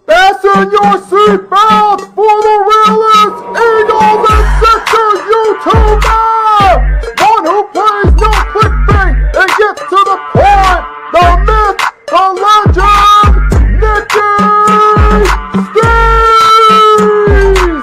Fasten your seatbelts for the realest Eagles and Sixers YouTuber! One who plays no clickbait and gets to the point! The myth, the legend, Nicky Steves!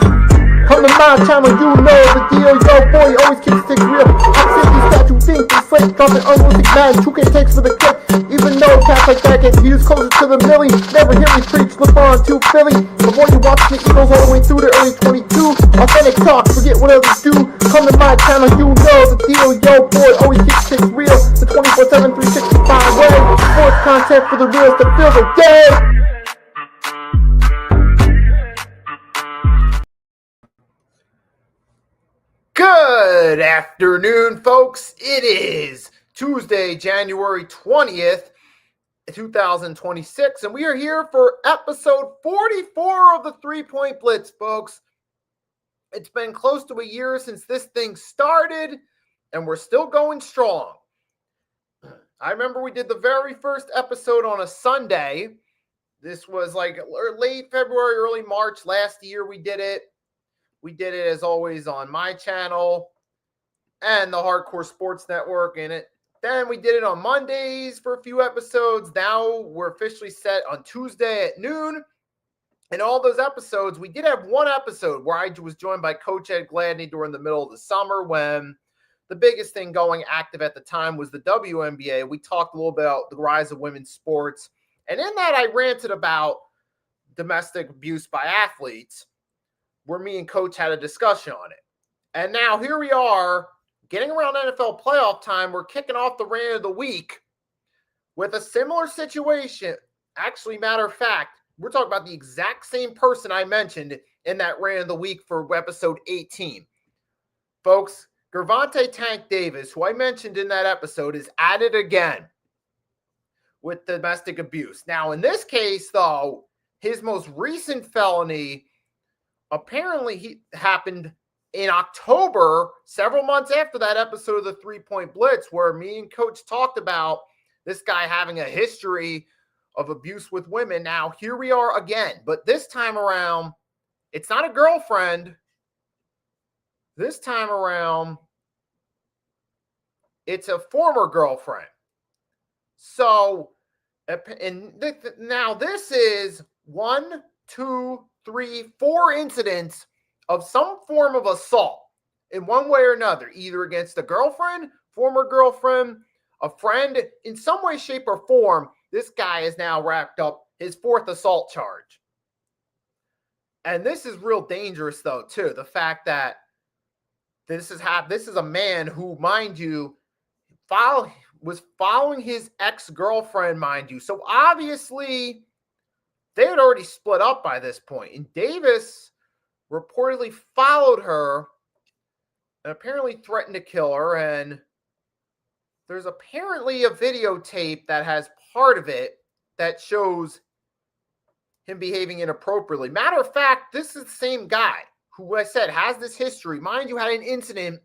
Come to my channel, you know the deal. Yo, boy, always keeps things real. I'm these that you think is fake, dropping unrealistic mags, 2K takes for the clip. Even though cats like that get views closer to the milli, never hear me preach, look on to Philly. Before you watch the Eagles all the way through the early 22, authentic talk, forget what others do. Come to my channel, you know the deal. Yo, boy, always keeps things real. The 24/7, 365 way. Sports content for the reals to fill the day. Good afternoon, folks. It is Tuesday, January 20th, 2026, and we are here for episode 44 of the 3-Point Blitz, folks. It's been close to a year since this thing started, and we're still going strong. I remember we did the very first episode on a Sunday. This was like late February, early March last year we did it. We did it, as always, on my channel and the Hardcore Sports Network. Then we did it on Mondays for a few episodes. Now we're officially set on Tuesday at noon. In all those episodes, we did have one episode where I was joined by Coach Ed Gladney during the middle of the summer when the biggest thing going active at the time was the WNBA. We talked a little bit about the rise of women's sports. And in that, I ranted about domestic abuse by athletes, where me and Coach had a discussion on it. And now here we are, getting around NFL playoff time. We're kicking off the rant of the week with a similar situation. Actually, matter of fact, we're talking about the exact same person I mentioned in that rant of the week for episode 18. Folks, Gervonta Tank Davis, who I mentioned in that episode, is at it again with domestic abuse. Now, in this case, though, his most recent felony apparently happened in October, several months after that episode of the 3-Point Blitz, where me and Coach talked about this guy having a history of abuse with women. Now, here we are again, but this time around, it's not a girlfriend. This time around, it's a former girlfriend. So, now this is 1, 2, 3, 4 incidents of some form of assault in one way or another, either against a girlfriend, former girlfriend, a friend. In some way, shape, or form, this guy is now wrapped up his 4th assault charge. And this is real dangerous, though, too. The fact that this is a man who, mind you, was following his ex-girlfriend, mind you. So obviously, they had already split up by this point. And Davis reportedly followed her and apparently threatened to kill her. And there's apparently a videotape that has part of it that shows him behaving inappropriately. Matter of fact, this is the same guy who I said has this history. Mind you, had an incident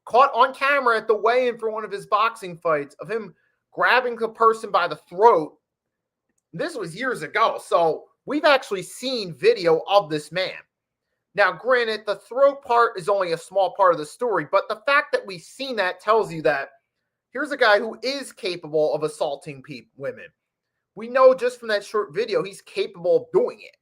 caught on camera at the weigh-in for one of his boxing fights of him grabbing the person by the throat. This was years ago, so we've actually seen video of this man. Now, granted, the throat part is only a small part of the story, but the fact that we've seen that tells you that here's a guy who is capable of assaulting women. We know just from that short video he's capable of doing it.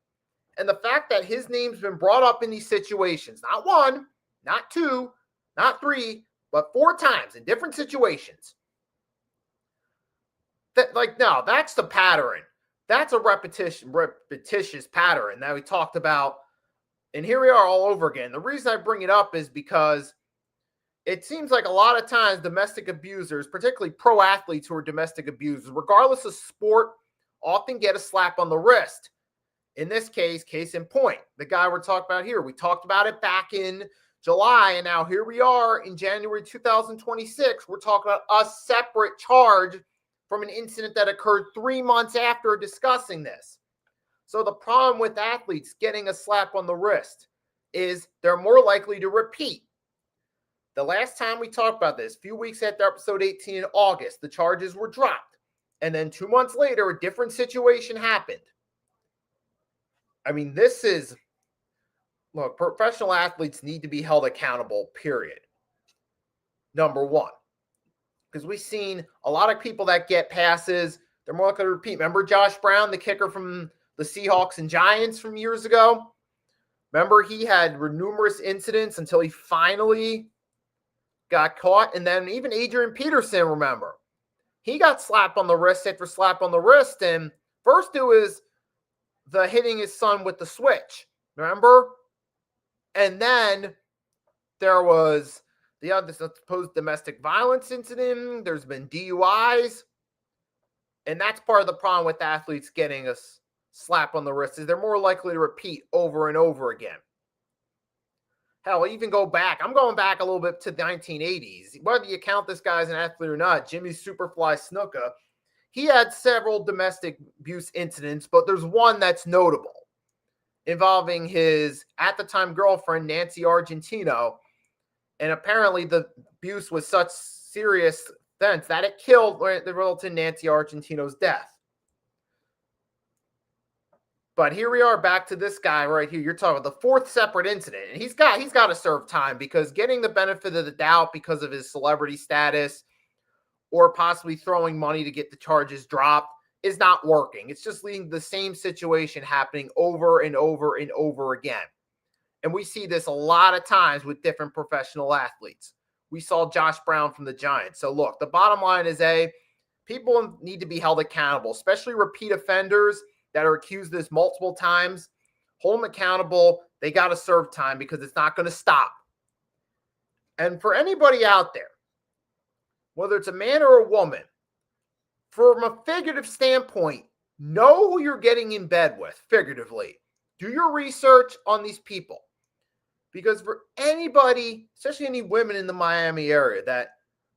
And the fact that his name's been brought up in these situations, not 1, not 2, not 3, but 4 times in different situations. No, that's the pattern. That's a repetitious pattern that we talked about. And here we are all over again. The reason I bring it up is because it seems like a lot of times domestic abusers, particularly pro athletes who are domestic abusers, regardless of sport, often get a slap on the wrist. In this case in point, the guy we're talking about here, we talked about it back in July, and now here we are in January 2026. We're talking about a separate charge from an incident that occurred 3 months after discussing this. So the problem with athletes getting a slap on the wrist is they're more likely to repeat. The last time we talked about this, a few weeks after episode 18 in August, the charges were dropped. And then 2 months later, a different situation happened. I mean, look, professional athletes need to be held accountable, period. Number one. Because we've seen a lot of people that get passes, they're more likely to repeat. Remember Josh Brown, the kicker from the Seahawks and Giants from years ago? Remember he had numerous incidents until he finally got caught. And then even Adrian Peterson, remember, he got slapped on the wrist after slap on the wrist. And first it was the hitting his son with the switch, remember? And then there was the other supposed domestic violence incident. There's been DUIs. And that's part of the problem with athletes getting a slap on the wrist is they're more likely to repeat over and over again. Hell, even go back. I'm going back a little bit to the 1980s. Whether you count this guy as an athlete or not, Jimmy Superfly Snuka, he had several domestic abuse incidents, but there's one that's notable involving his, at the time, girlfriend, Nancy Argentino. And apparently the abuse was such serious offense that it resulted in Nancy Argentino's death. But here we are back to this guy right here. You're talking about the 4th separate incident. And he's got to serve time because getting the benefit of the doubt because of his celebrity status or possibly throwing money to get the charges dropped is not working. It's just leading to the same situation happening over and over and over again. And we see this a lot of times with different professional athletes. We saw Josh Brown from the Giants. So look, the bottom line is people need to be held accountable, especially repeat offenders that are accused of this multiple times. Hold them accountable. They got to serve time because it's not going to stop. And for anybody out there, whether it's a man or a woman, from a figurative standpoint, know who you're getting in bed with, figuratively. Do your research on these people. Because for anybody, especially any women in the Miami area that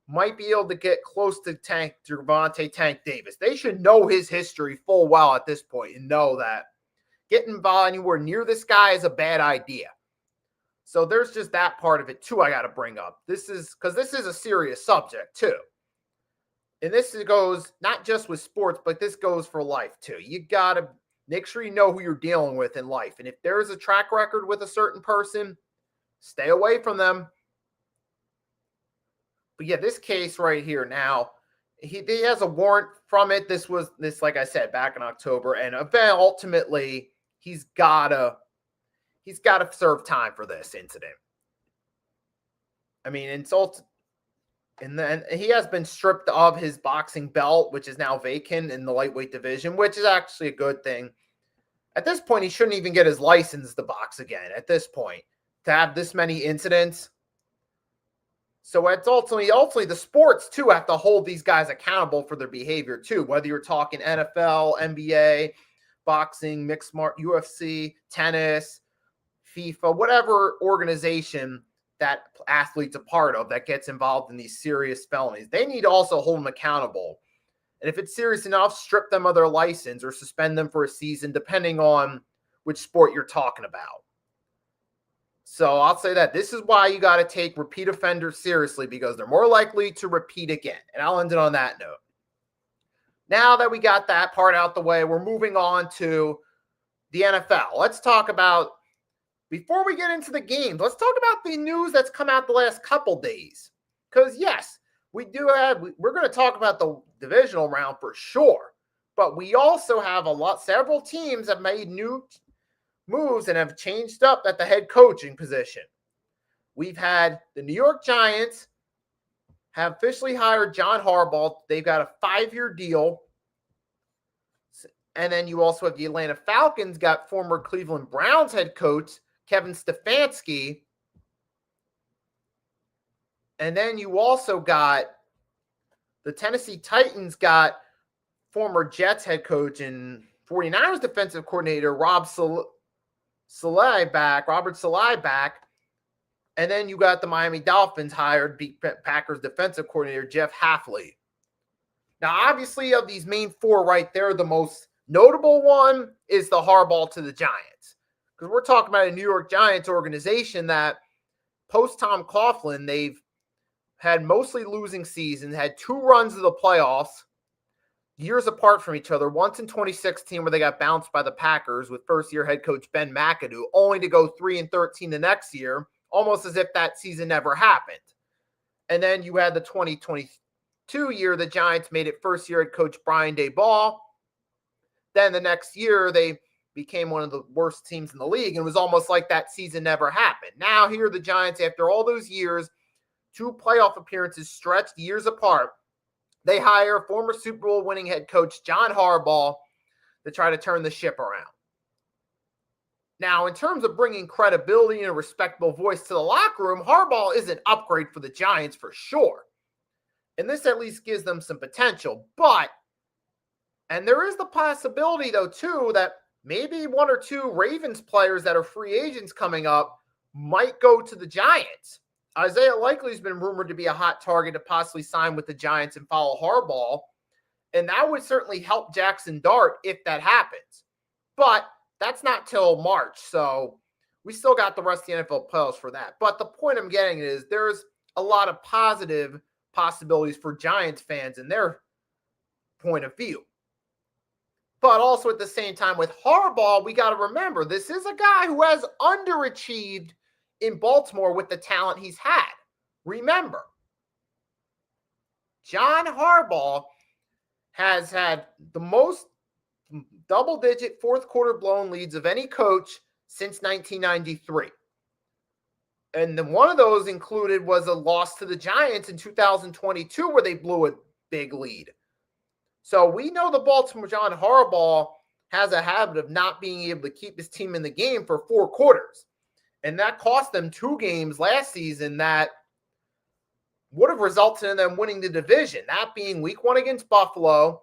might be able to get close to Gervonta Tank Davis, they should know his history full well at this point and know that getting involved anywhere near this guy is a bad idea. So there's just that part of it too I got to bring up. This is a serious subject too. And this goes not just with sports, but this goes for life too. You got to make sure you know who you're dealing with in life. And if there is a track record with a certain person, stay away from them. But yeah, this case right here now, he has a warrant from it. This, like I said, back in October. And ultimately, he's got to serve time for this incident. I mean, And then he has been stripped of his boxing belt, which is now vacant in the lightweight division, which is actually a good thing. At this point, he shouldn't even get his license to box again. At this point, to have this many incidents. So it's ultimately the sports too have to hold these guys accountable for their behavior too. Whether you're talking NFL, NBA, boxing, mixed UFC, tennis, FIFA, whatever organization that athlete's a part of that gets involved in these serious felonies, they need to also hold them accountable. And if it's serious enough, strip them of their license or suspend them for a season, depending on which sport you're talking about. So I'll say that this is why you got to take repeat offenders seriously, because they're more likely to repeat again. And I'll end it on that note. Now that we got that part out the way, we're moving on to the NFL. Let's talk about, before we get into the games, let's talk about the news that's come out the last couple days. Because yes, we're going to talk about the divisional round for sure. But we also have several teams have made new moves and have changed up at the head coaching position. We've had the New York Giants have officially hired John Harbaugh. They've got a 5-year deal. And then you also have the Atlanta Falcons got former Cleveland Browns head coach Kevin Stefanski. And then you also got the Tennessee Titans got former Jets head coach and 49ers defensive coordinator Robert Saleh back. And then you got the Miami Dolphins hired Packers defensive coordinator Jeff Hafley. Now, obviously, of these main four right there, the most notable one is the Harbaugh to the Giants. Because we're talking about a New York Giants organization that post Tom Coughlin, they've had mostly losing seasons, had 2 runs of the playoffs, years apart from each other. Once in 2016 where they got bounced by the Packers with first-year head coach Ben McAdoo, only to go 3-13 the next year, almost as if that season never happened. And then you had the 2022 year, the Giants made it first-year head coach Brian Daboll. Then the next year, they became one of the worst teams in the league, and it was almost like that season never happened. Now here are the Giants, after all those years, 2 playoff appearances stretched years apart, they hire former Super Bowl winning head coach John Harbaugh to try to turn the ship around. Now, in terms of bringing credibility and a respectable voice to the locker room, Harbaugh is an upgrade for the Giants for sure. And this at least gives them some potential. And there is the possibility, though, too, that maybe 1 or 2 Ravens players that are free agents coming up might go to the Giants. Isaiah Likely's been rumored to be a hot target to possibly sign with the Giants and follow Harbaugh. And that would certainly help Jackson Dart if that happens. But that's not till March, so we still got the rest of the NFL playoffs for that. But the point I'm getting is there's a lot of positive possibilities for Giants fans in their point of view. But also at the same time with Harbaugh, we got to remember this is a guy who has underachieved in Baltimore with the talent he's had. Remember, John Harbaugh has had the most double-digit fourth-quarter blown leads of any coach since 1993. And then one of those included was a loss to the Giants in 2022 where they blew a big lead. So we know the Baltimore John Harbaugh has a habit of not being able to keep his team in the game for 4 quarters. And that cost them 2 games last season that would have resulted in them winning the division. That being week 1 against Buffalo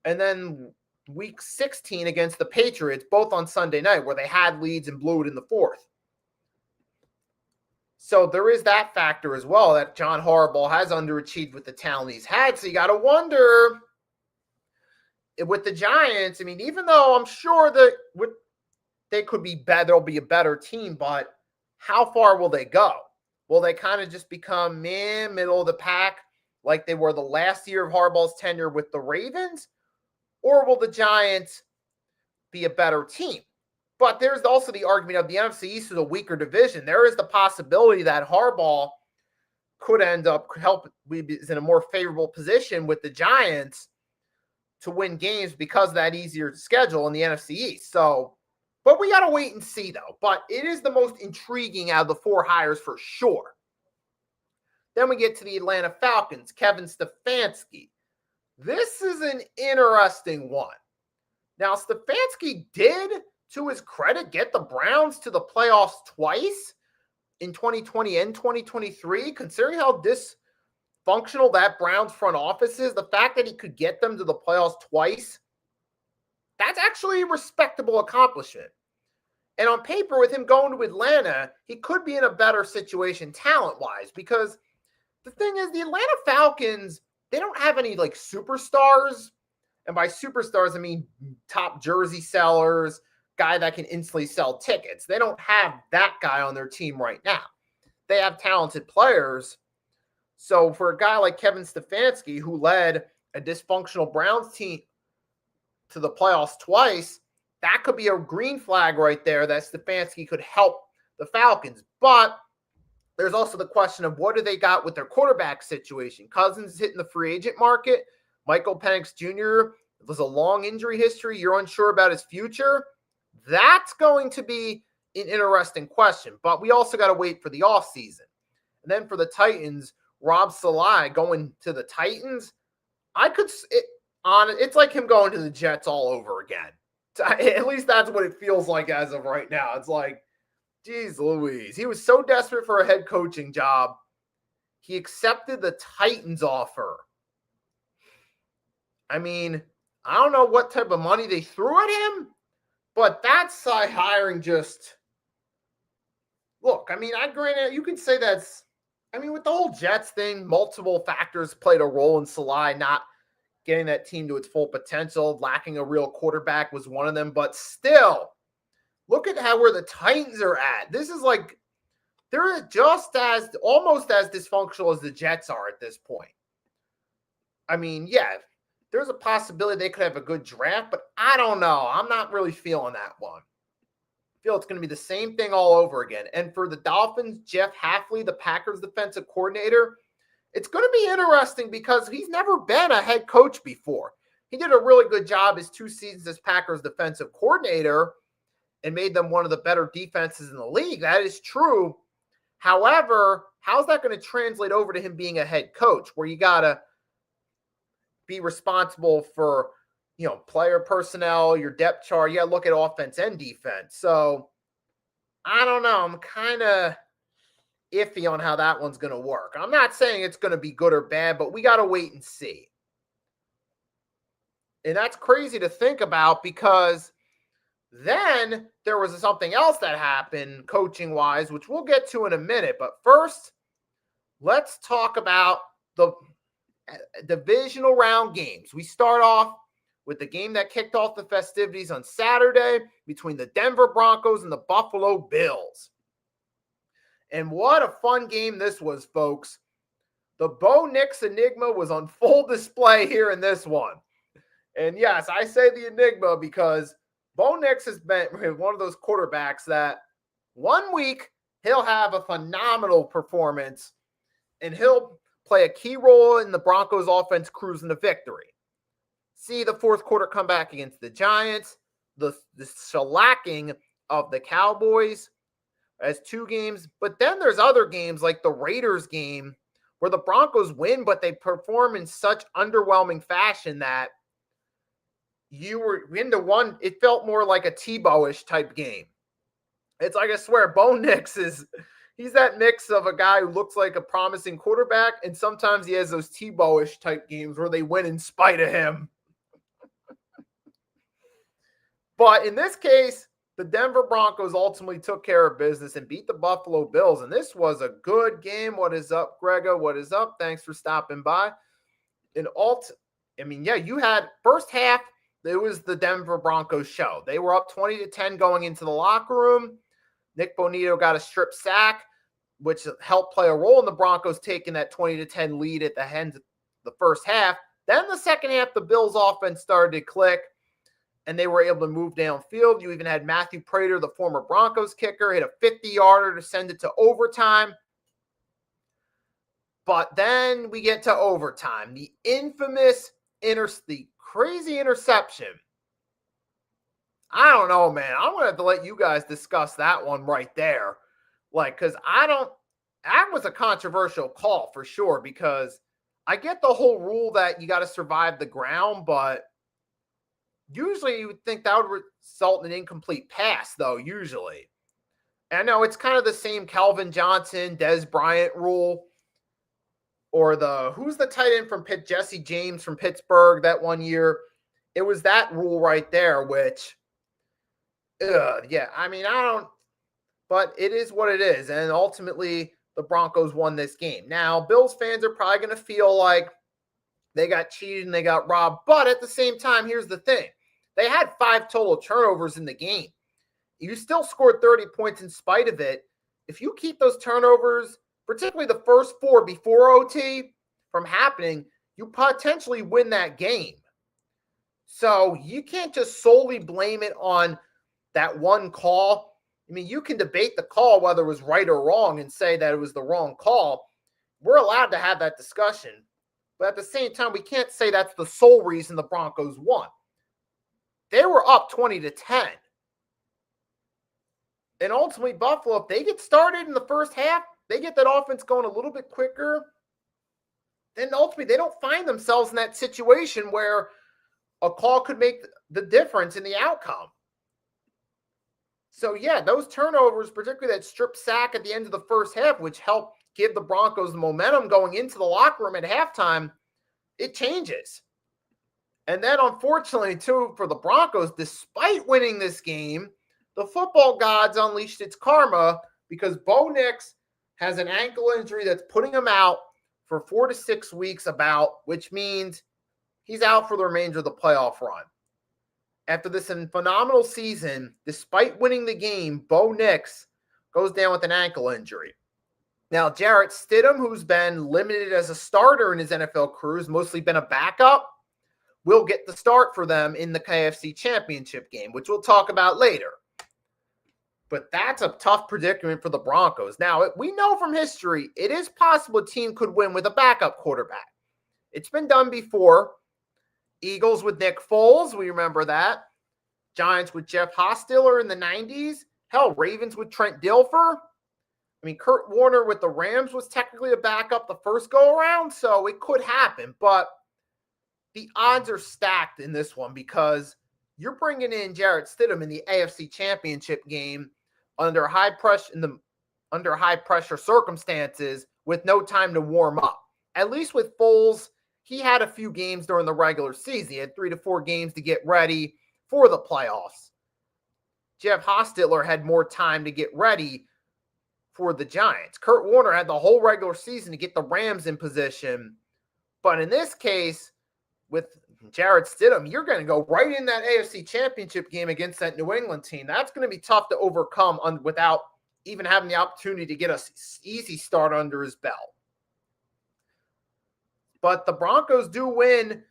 and then week 16 against the Patriots, both on Sunday night, where they had leads and blew it in the 4th. So there is that factor as well, that John Harbaugh has underachieved with the talent he's had. So you got to wonder with the Giants, I mean, even though I'm sure that they could be better, they'll be a better team, but how far will they go? Will they kind of just become middle of the pack like they were the last year of Harbaugh's tenure with the Ravens? Or will the Giants be a better team? But there's also the argument of the NFC East is a weaker division. There is the possibility that Harbaugh could end up is in a more favorable position with the Giants to win games because of that easier schedule in the NFC East. So, but we got to wait and see, though. But it is the most intriguing out of the 4 hires for sure. Then we get to the Atlanta Falcons, Kevin Stefanski. This is an interesting one. Now, Stefanski did, to his credit, get the Browns to the playoffs twice in 2020 and 2023. Considering how dysfunctional that Browns front office is, the fact that he could get them to the playoffs twice, that's actually a respectable accomplishment. And on paper, with him going to Atlanta, he could be in a better situation talent-wise, because the thing is, the Atlanta Falcons, they don't have any like superstars. And by superstars, I mean top jersey sellers, guy that can instantly sell tickets. They don't have that guy on their team right now. They have talented players. So for a guy like Kevin Stefanski, who led a dysfunctional Browns team to the playoffs twice, that could be a green flag right there that Stefanski could help the Falcons. But there's also the question of what do they got with their quarterback situation. Cousins is hitting the free agent market. Michael Penix Jr. was a long injury history. You're unsure about his future. That's going to be an interesting question. But we also got to wait for the offseason. And then for the Titans, Rob Saleh going to the Titans, it's like him going to the Jets all over again. At least that's what it feels like as of right now. It's like, geez Louise. He was so desperate for a head coaching job. He accepted the Titans offer. I mean, I don't know what type of money they threw at him, but that's hiring just... Look, I mean, granted, you can say that's... I mean, with the whole Jets thing, multiple factors played a role in Saleh not getting that team to its full potential. Lacking a real quarterback was one of them. But still, look at where the Titans are at. This is like, they're almost as dysfunctional as the Jets are at this point. I mean, yeah, there's a possibility they could have a good draft, but I don't know. I'm not really feeling that one. I feel it's going to be the same thing all over again. And for the Dolphins, Jeff Hafley, the Packers defensive coordinator, it's going to be interesting because he's never been a head coach before. He did a really good job his 2 seasons as Packers defensive coordinator and made them one of the better defenses in the league. That is true. However, how's that going to translate over to him being a head coach where you got to be responsible for, player personnel, your depth chart? You got to look at offense and defense. So I don't know. I'm kind of iffy on how that one's going to work. I'm not saying it's going to be good or bad, but we got to wait and see. And that's crazy to think about because then there was something else that happened coaching-wise, which we'll get to in a minute. But first, let's talk about the divisional round games. We start off with the game that kicked off the festivities on Saturday between the Denver Broncos and the Buffalo Bills. And what a fun game this was, folks. The Bo Nix enigma was on full display here in this one. And yes, I say the enigma because Bo Nix has been one of those quarterbacks that 1 week he'll have a phenomenal performance and he'll play a key role in the Broncos offense cruising to victory. See the fourth quarter comeback against the Giants, the shellacking of the Cowboys as 2 games. But then there's other games like the Raiders game where the Broncos win, but they perform in such underwhelming fashion that you were into one. It felt more like a Tebow-ish type game. It's like, I swear, Bo Nix he's that mix of a guy who looks like a promising quarterback, and sometimes he has those Tebow-ish type games where they win in spite of him. But in this case, the Denver Broncos ultimately took care of business and beat the Buffalo Bills. And this was a good game. What is up, Grega? What is up? Thanks for stopping by. You had first half, it was the Denver Broncos show. They were up 20-10 going into the locker room. Nick Bonito got a strip sack, which helped play a role in the Broncos taking that 20-10 lead at the end of the first half. Then the second half, the Bills offense started to click, and they were able to move downfield. You even had Matthew Prater, the former Broncos kicker, hit a 50-yarder to send it to overtime. But then we get to overtime. The infamous, the crazy interception. I don't know, man. I'm going to have to let you guys discuss that one right there. Because that was a controversial call for sure, because I get the whole rule that you got to survive the ground, but usually you would think that would result in an incomplete pass, though, usually. And I know it's kind of the same Calvin Johnson, Des Bryant rule, or who's the tight end from Pitt, Jesse James from Pittsburgh that one year. It was that rule right there, which, yeah, I mean, but it is what it is. And ultimately, the Broncos won this game. Now, Bills fans are probably going to feel like they got cheated and they got robbed. But at the same time, here's the thing. They had 5 total turnovers in the game. You still scored 30 points in spite of it. If you keep those turnovers, particularly the first 4 before OT, from happening, you potentially win that game. So you can't just solely blame it on that one call. I mean, you can debate the call, whether it was right or wrong, and say that it was the wrong call. We're allowed to have that discussion. But at the same time, we can't say that's the sole reason the Broncos won. They were up 20-10. And ultimately, Buffalo, if they get started in the first half, they get that offense going a little bit quicker, then ultimately they don't find themselves in that situation where a call could make the difference in the outcome. So, yeah, those turnovers, particularly that strip sack at the end of the first half, which helped give the Broncos the momentum going into the locker room at halftime, it changes. And then, unfortunately, too, for the Broncos, despite winning this game, the football gods unleashed its karma, because Bo Nix has an ankle injury that's putting him out for 4 to 6 weeks which means he's out for the remainder of the playoff run. After this phenomenal season, despite winning the game, Bo Nix goes down with an ankle injury. Now, Jarrett Stidham, who's been limited as a starter in his NFL career, has mostly been a backup, will get the start for them in the KFC Championship game, which we'll talk about later. But that's a tough predicament for the Broncos. Now, we know from history, it is possible a team could win with a backup quarterback. It's been done before. Eagles with Nick Foles, we remember that. Giants with Jeff Hostetler in the 90s. Hell, Ravens with Trent Dilfer. I mean, Kurt Warner with the Rams was technically a backup the first go-around, so it could happen. But the odds are stacked in this one, because you're bringing in Jarrett Stidham in the AFC Championship game under high pressure circumstances with no time to warm up. At least with Foles, he had a few games during the regular season. He had 3 to 4 games to get ready for the playoffs. Jeff Hostetler had more time to get ready for the Giants. Kurt Warner had the whole regular season to get the Rams in position. But in this case, with Jarrett Stidham, you're going to go right in that AFC Championship game against that New England team. That's going to be tough to overcome without even having the opportunity to get an easy start under his belt. But the Broncos do win,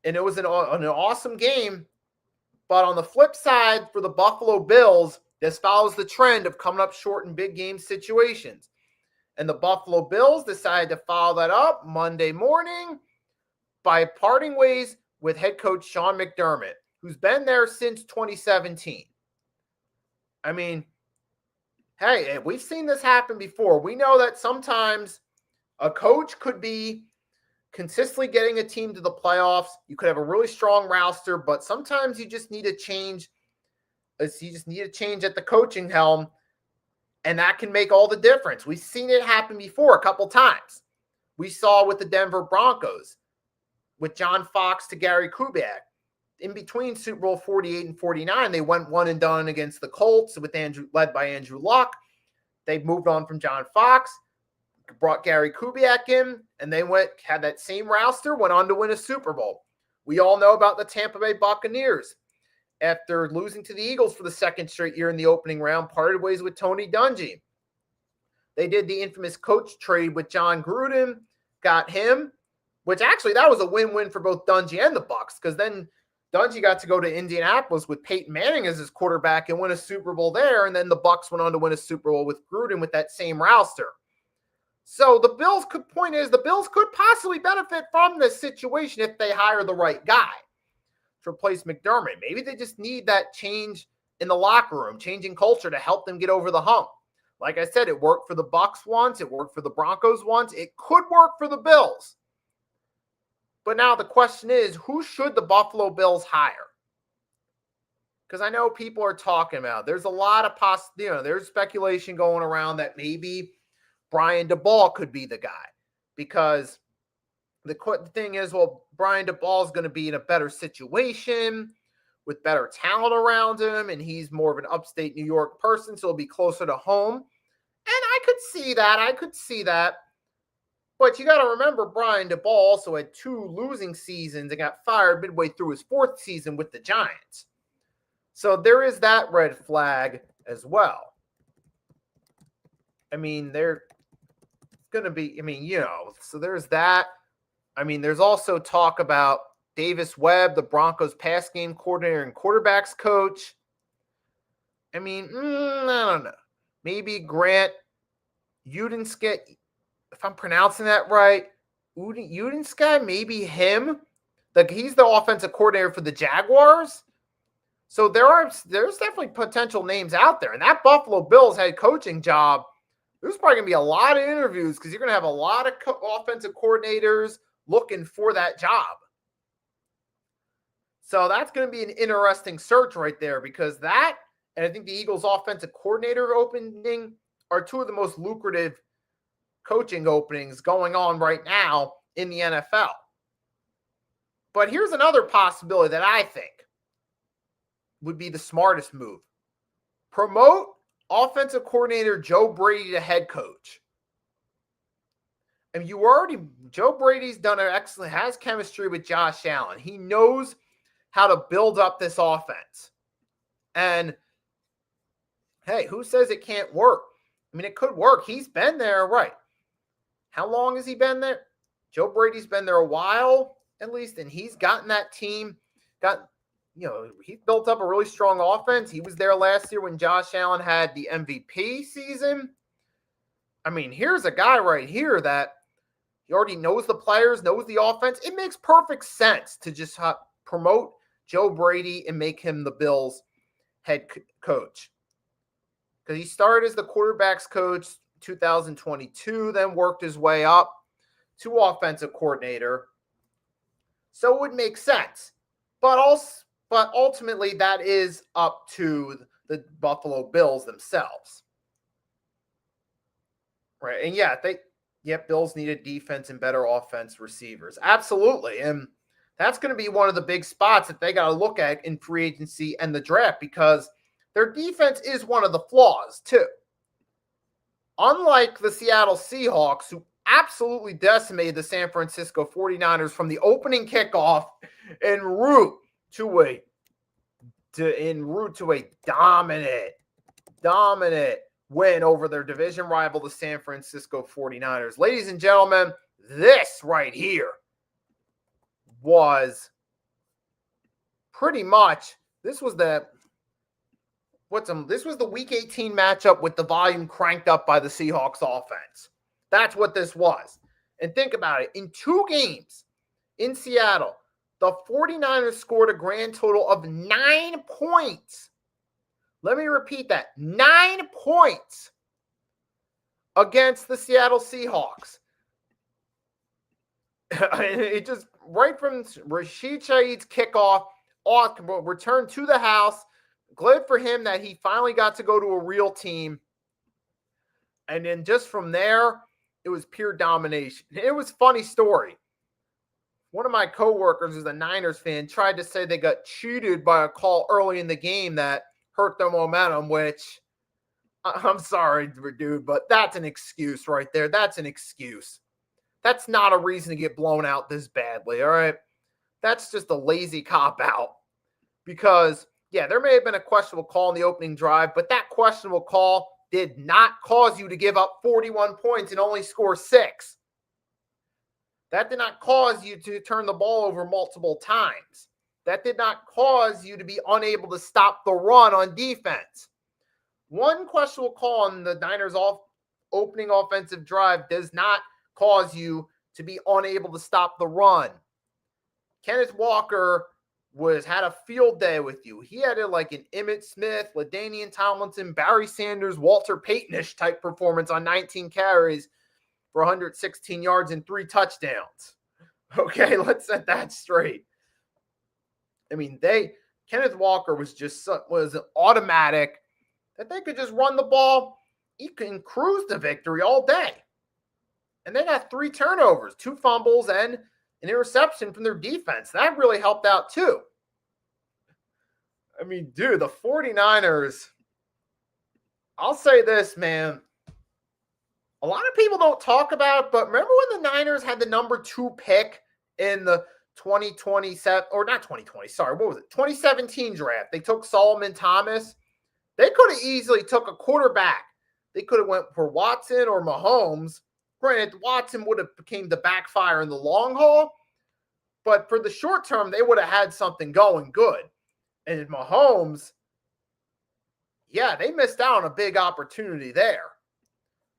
and it was an awesome game. But on the flip side, for the Buffalo Bills, this follows the trend of coming up short in big game situations. And the Buffalo Bills decided to follow that up Monday morning by parting ways with head coach Sean McDermott, who's been there since 2017. I mean, hey, we've seen this happen before. We know that sometimes a coach could be consistently getting a team to the playoffs. You could have a really strong roster, but sometimes you just need a change. You just need a change at the coaching helm, and that can make all the difference. We've seen it happen before a couple times. We saw with the Denver Broncos, with John Fox to Gary Kubiak. In between Super Bowl 48 and 49, they went one and done against the Colts led by Andrew Luck. They moved on from John Fox, brought Gary Kubiak in, and they had that same roster, went on to win a Super Bowl. We all know about the Tampa Bay Buccaneers. After losing to the Eagles for the second straight year in the opening round, parted ways with Tony Dungy. They did the infamous coach trade with John Gruden, got him, which actually that was a win-win for both Dungy and the Bucs, because then Dungy got to go to Indianapolis with Peyton Manning as his quarterback and win a Super Bowl there, and then the Bucs went on to win a Super Bowl with Gruden with that same roster. So the Bills could possibly benefit from this situation if they hire the right guy to replace McDermott. Maybe they just need that change in the locker room, changing culture to help them get over the hump. Like I said, it worked for the Bucs once. It worked for the Broncos once. It could work for the Bills. But now the question is, who should the Buffalo Bills hire? Because I know people are talking about, there's a lot of there's speculation going around that maybe Brian DeBall could be the guy. Because the thing is, well, Brian DeBall is going to be in a better situation with better talent around him, and he's more of an upstate New York person, so he'll be closer to home. And I could see that. But you got to remember, Brian DeBall also had 2 losing seasons and got fired midway through his 4th season with the Giants. So there is that red flag as well. I mean, they're going to be, so there's that. I mean, there's also talk about Davis Webb, the Broncos pass game coordinator and quarterbacks coach. I mean, I don't know. Maybe Grant Udinsk, if I'm pronouncing that right, Udinsk, maybe him. He's the offensive coordinator for the Jaguars. So there's definitely potential names out there. And that Buffalo Bills head coaching job, there's probably going to be a lot of interviews because you're going to have a lot of offensive coordinators looking for that job. So that's going to be an interesting search right there, because that, and I think the Eagles offensive coordinator opening are 2 of the most lucrative coaching openings going on right now in the NFL. But here's another possibility that I think would be the smartest move. Promote offensive coordinator Joe Brady to head coach. And Joe Brady's done has chemistry with Josh Allen. He knows how to build up this offense. And hey, who says it can't work? I mean, it could work. He's been there, right? How long has he been there? Joe Brady's been there a while, at least, and he's gotten that team, he built up a really strong offense. He was there last year when Josh Allen had the MVP season. I mean, here's a guy right here that he already knows the players, knows the offense. It makes perfect sense to just promote Joe Brady and make him the Bills head coach. Because he started as the quarterbacks coach 2022, then worked his way up to offensive coordinator. So it would make sense. But ultimately, that is up to the Buffalo Bills themselves. Right. And Bills needed defense and better offense receivers. Absolutely. And that's going to be one of the big spots that they got to look at in free agency and the draft, because their defense is one of the flaws too. Unlike the Seattle Seahawks, who absolutely decimated the San Francisco 49ers from the opening kickoff en route to a dominant win over their division rival, the San Francisco 49ers. Ladies and gentlemen, this right here was pretty much, this was the week 18 matchup with the volume cranked up by the Seahawks offense. That's what this was. And think about it. In 2 games in Seattle, the 49ers scored a grand total of 9 points. Let me repeat that. 9 points against the Seattle Seahawks. It just, right from Rashid Shaheed's kickoff, return to the house. Glad for him that he finally got to go to a real team. And then just from there, it was pure domination. It was a funny story. One of my coworkers who's a Niners fan tried to say they got cheated by a call early in the game that hurt their momentum, which I'm sorry, dude, but that's an excuse right there. That's an excuse. That's not a reason to get blown out this badly, all right? That's just a lazy cop-out. Because, yeah, there may have been a questionable call in the opening drive, but that questionable call did not cause you to give up 41 points and only score 6. That did not cause you to turn the ball over multiple times. That did not cause you to be unable to stop the run on defense. One questionable call on the Niners' opening offensive drive does not cause you to be unable to stop the run. Kenneth Walker had a field day with you. He had like an Emmitt Smith, LaDainian Tomlinson, Barry Sanders, Walter Payton-ish type performance on 19 carries for 116 yards and 3 touchdowns. Okay, let's set that straight. I mean, Kenneth Walker was automatic that they could just run the ball. He can cruise to victory all day. And they got 3 turnovers, 2 fumbles, and an interception from their defense. That really helped out too. I mean, dude, the 49ers, I'll say this, man. A lot of people don't talk about it, but remember when the Niners had the number 2 pick in the 2027, or not 2020, sorry, what was it? 2017 draft. They took Solomon Thomas. They could have easily took a quarterback. They could have went for Watson or Mahomes. Granted, Watson would have became the backfire in the long haul, but for the short term, they would have had something going good. And Mahomes, yeah, they missed out on a big opportunity there.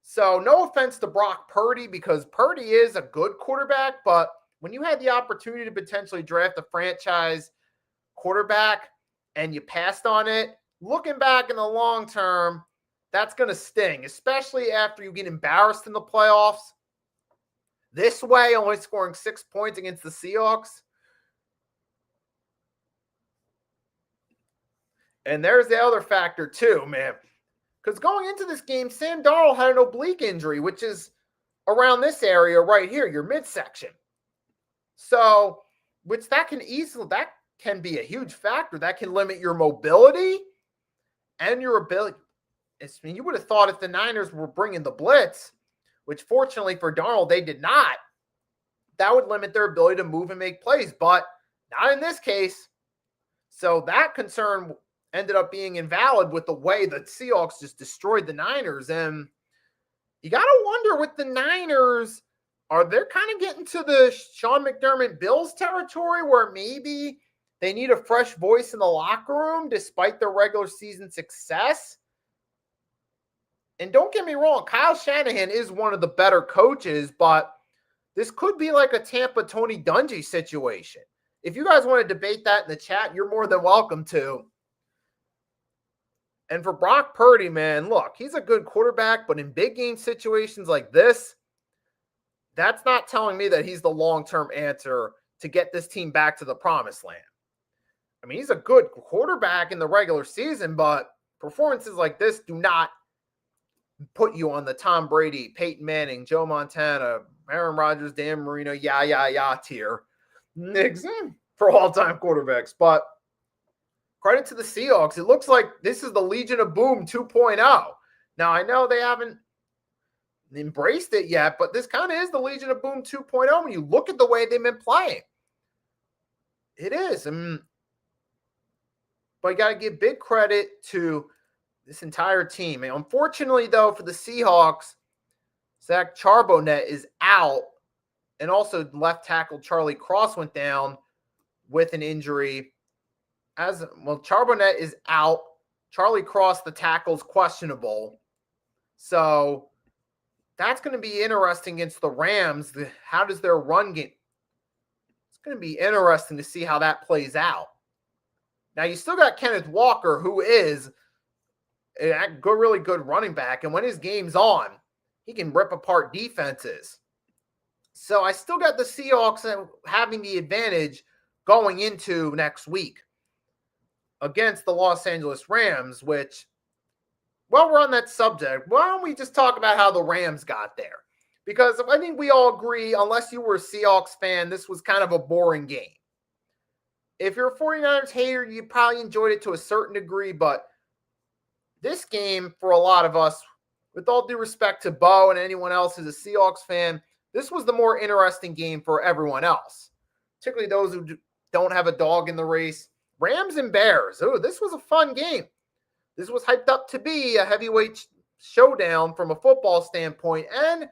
So no offense to Brock Purdy, because Purdy is a good quarterback, but when you had the opportunity to potentially draft a franchise quarterback and you passed on it, looking back in the long term, that's going to sting, especially after you get embarrassed in the playoffs. This way, only scoring 6 points against the Seahawks. And there's the other factor too, man. Because going into this game, Sam Darnold had an oblique injury, which is around this area right here, your midsection. So, that can be a huge factor. That can limit your mobility and your ability. I mean, you would have thought if the Niners were bringing the blitz, which fortunately for Darnold, they did not, that would limit their ability to move and make plays, but not in this case. So that concern ended up being invalid with the way the Seahawks just destroyed the Niners. And you got to wonder with the Niners, are they kind of getting to the Sean McDermott Bills territory where maybe they need a fresh voice in the locker room despite their regular season success? And don't get me wrong, Kyle Shanahan is one of the better coaches, but this could be like a Tampa Tony Dungy situation. If you guys want to debate that in the chat, you're more than welcome to. And for Brock Purdy, man, look, he's a good quarterback, but in big game situations like this, that's not telling me that he's the long-term answer to get this team back to the promised land. I mean, he's a good quarterback in the regular season, but performances like this do not put you on the Tom Brady, Peyton Manning, Joe Montana, Aaron Rodgers, Dan Marino, tier for all-time quarterbacks. But credit to the Seahawks. It looks like this is the Legion of Boom 2.0. Now, I know they haven't embraced it yet, but this kind of is the Legion of Boom 2.0 when you look at the way they've been playing. It is. But you got to give big credit to this entire team. And unfortunately, though, for the Seahawks, Zach Charbonnet is out. And also left tackle Charlie Cross went down with an injury. Charbonnet is out. Charlie Cross, the tackle, is questionable. So that's going to be interesting against the Rams. How does their run game? It's going to be interesting to see how that plays out. Now, you still got Kenneth Walker, who is a really good running back. And when his game's on, he can rip apart defenses. So I still got the Seahawks having the advantage going into next week against the Los Angeles Rams, which, while we're on that subject, why don't we just talk about how the Rams got there? Because I think we all agree, unless you were a Seahawks fan, this was kind of a boring game. If you're a 49ers hater, you probably enjoyed it to a certain degree, but this game, for a lot of us, with all due respect to Bo and anyone else who's a Seahawks fan, this was the more interesting game for everyone else, particularly those who don't have a dog in the race. Rams and Bears. Oh, this was a fun game. This was hyped up to be a heavyweight showdown from a football standpoint, and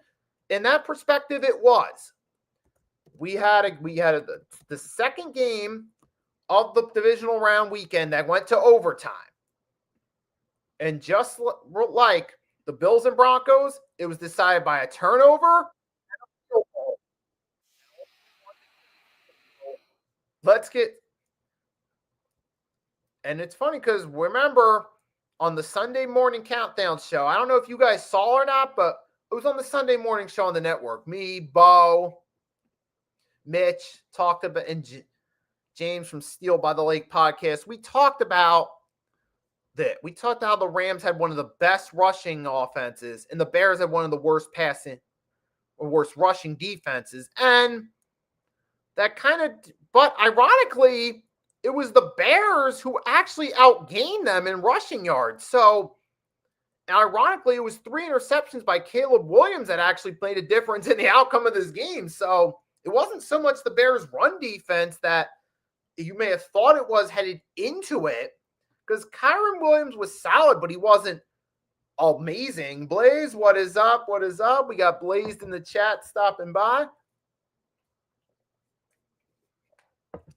in that perspective, it was. We had the second game of the divisional round weekend that went to overtime. And just like the Bills and Broncos, it was decided by a turnover. And it's funny because remember on the Sunday morning countdown show, I don't know if you guys saw or not, but it was on the Sunday morning show on the network. Me, Bo, Mitch talked about, and James from Steel by the Lake podcast. We talked about that. We talked how the Rams had one of the best rushing offenses, and the Bears had one of the worst passing or worst rushing defenses. And that kind of, but ironically, it was the Bears who actually outgained them in rushing yards. So, ironically, it was 3 interceptions by Caleb Williams that actually made a difference in the outcome of this game. So, it wasn't so much the Bears' run defense that you may have thought it was headed into it, because Kyron Williams was solid, but he wasn't amazing. Blaze, what is up? What is up? We got Blazed in the chat stopping by.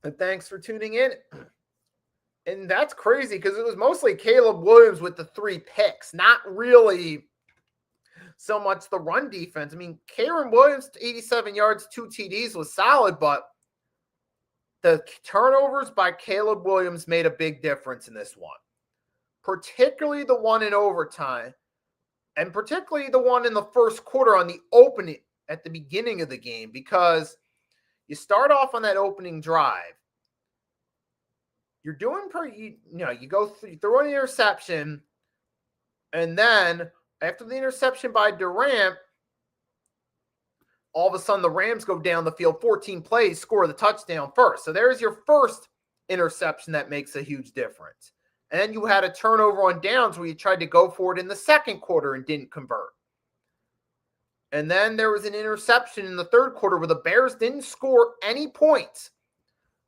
And thanks for tuning in. And that's crazy because it was mostly Caleb Williams with the 3 picks, not really so much the run defense. I mean, Kyron Williams, 87 yards, 2 TDs was solid, but the turnovers by Caleb Williams made a big difference in this one, particularly the one in overtime, and particularly the one in the first quarter on the opening at the beginning of the game, because you start off on that opening drive. You're doing pretty, you go through an interception, and then after the interception by Durant, all of a sudden the Rams go down the field, 14 plays, score the touchdown first. So there's your first interception that makes a huge difference. And then you had a turnover on downs where you tried to go for it in the second quarter and didn't convert. And then there was an interception in the third quarter where the Bears didn't score any points,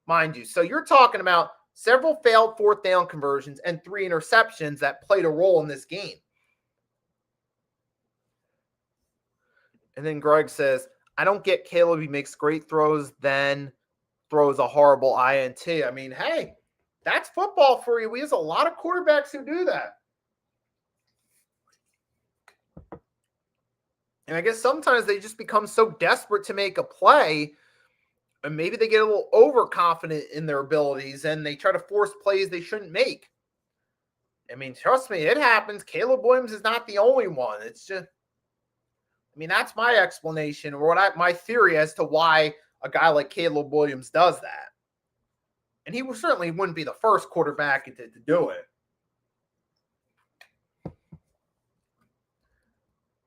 mind you. So you're talking about several failed 4th down conversions and 3 interceptions that played a role in this game. And then Greg says, I don't get Caleb. He makes great throws, then throws a horrible INT. I mean, hey, that's football for you. We have a lot of quarterbacks who do that. And I guess sometimes they just become so desperate to make a play, and maybe they get a little overconfident in their abilities, and they try to force plays they shouldn't make. I mean, trust me, it happens. Caleb Williams is not the only one. It's just, I mean, that's my explanation, or my theory as to why a guy like Caleb Williams does that. And he certainly wouldn't be the first quarterback to do it.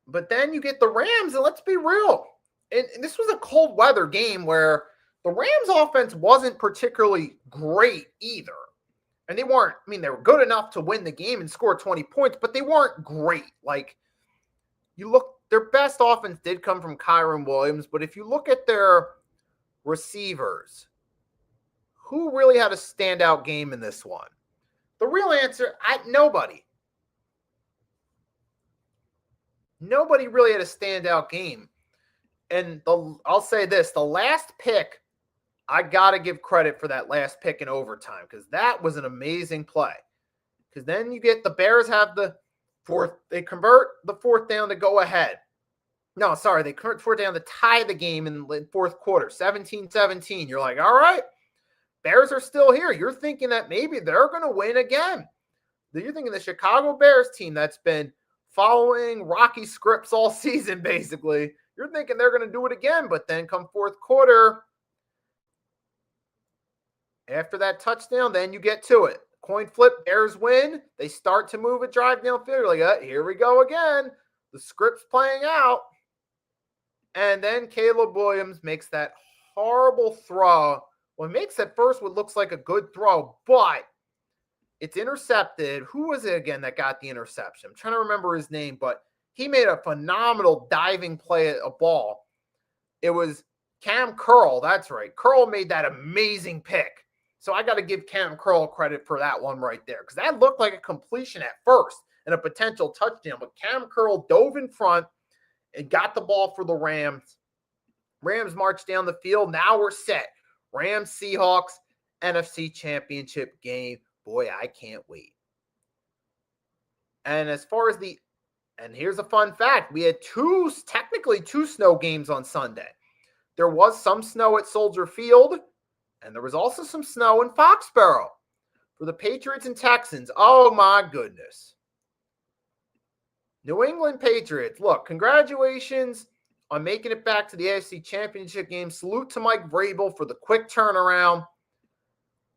But then you get the Rams, and let's be real. And this was a cold weather game where the Rams offense wasn't particularly great either. And they weren't, I mean, they were good enough to win the game and score 20 points, but they weren't great. Like, you look, their best offense did come from Kyron Williams, but if you look at their receivers, who really had a standout game in this one? The real answer, nobody. Nobody really had a standout game. And I'll say this, the last pick, I got to give credit for that last pick in overtime, because that was an amazing play. Because then you get the Bears have the they convert the 4th down to go ahead. No, sorry, they convert 4th down to tie the game in the 4th quarter, 17-17. You're like, all right, Bears are still here. You're thinking that maybe they're going to win again. You're thinking the Chicago Bears team that's been following Rocky scripts all season, basically. You're thinking they're going to do it again, but then come 4th quarter, after that touchdown, then you get to it. Coin flip, Bears win. They start to move a drive downfield. You're like, here we go again. The script's playing out. And then Caleb Williams makes that horrible throw. Well, he makes at first what looks like a good throw, but it's intercepted. Who was it again that got the interception? I'm trying to remember his name, but he made a phenomenal diving play at a ball. It was Cam Curl. That's right. Curl made that amazing pick. So I got to give Cam Curl credit for that one right there, because that looked like a completion at first and a potential touchdown. But Cam Curl dove in front and got the ball for the Rams. Rams marched down the field. Now we're set. Rams, Seahawks, NFC Championship game. Boy, I can't wait. And as far as and here's a fun fact. We had technically two snow games on Sunday. There was some snow at Soldier Field, and there was also some snow in Foxborough. for the Patriots and Texans. Oh, my goodness. New England Patriots. Look, congratulations on making it back to the AFC Championship game. Salute to Mike Vrabel for the quick turnaround.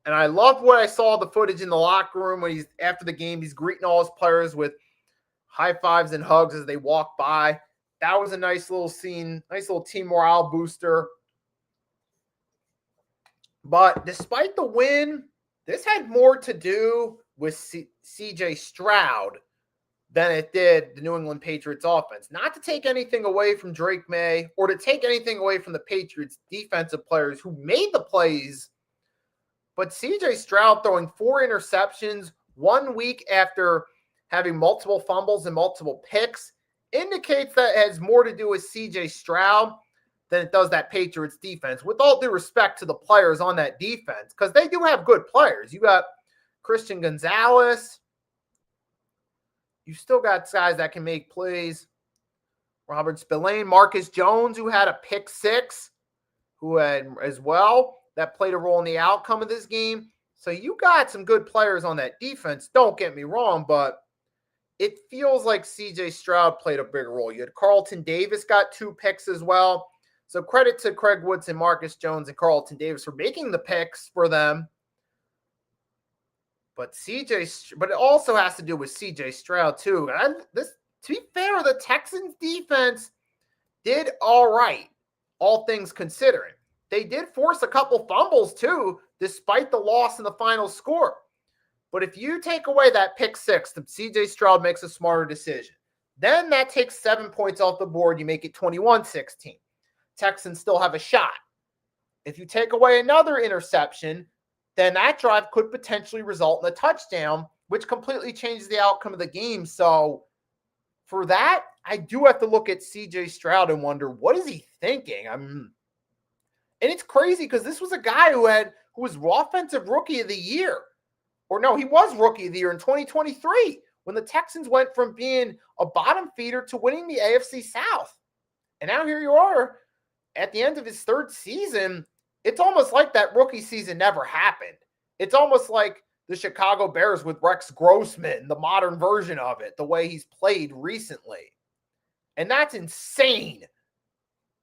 And I loved what I saw the footage in the locker room when after the game, he's greeting all his players with high fives and hugs as they walk by. That was a nice little scene, nice little team morale booster. But despite the win, this had more to do with CJ Stroud than it did the New England Patriots offense. Not to take anything away from Drake May or to take anything away from the Patriots defensive players who made the plays, but CJ Stroud throwing 4 interceptions 1 week after having multiple fumbles and multiple picks indicates that it has more to do with CJ Stroud than it does that Patriots defense. With all due respect to the players on that defense, because they do have good players. You got Christian Gonzalez. You still got guys that can make plays. Robert Spillane, Marcus Jones, who had a pick 6, who had as well, that played a role in the outcome of this game. So you got some good players on that defense. Don't get me wrong, but it feels like CJ Stroud played a bigger role. You had Carlton Davis got 2 picks as well. So credit to Craig Woodson, Marcus Jones, and Carlton Davis for making the picks for them. But it also has to do with CJ Stroud too. And to be fair, the Texans defense did all right, all things considering. They did force a couple fumbles too, despite the loss in the final score. But if you take away that pick 6, the CJ Stroud makes a smarter decision. Then that takes 7 points off the board. You make it 21-16. Texans still have a shot. If you take away another interception, then that drive could potentially result in a touchdown, which completely changes the outcome of the game. So for that, I do have to look at CJ Stroud and wonder, what is he thinking? And it's crazy because this was a guy who was offensive rookie of the year. Or no, he was rookie of the year in 2023 when the Texans went from being a bottom feeder to winning the AFC South. And now here you are at the end of his 3rd season. It's almost like that rookie season never happened. It's almost like the Chicago Bears with Rex Grossman, the modern version of it, the way he's played recently. And that's insane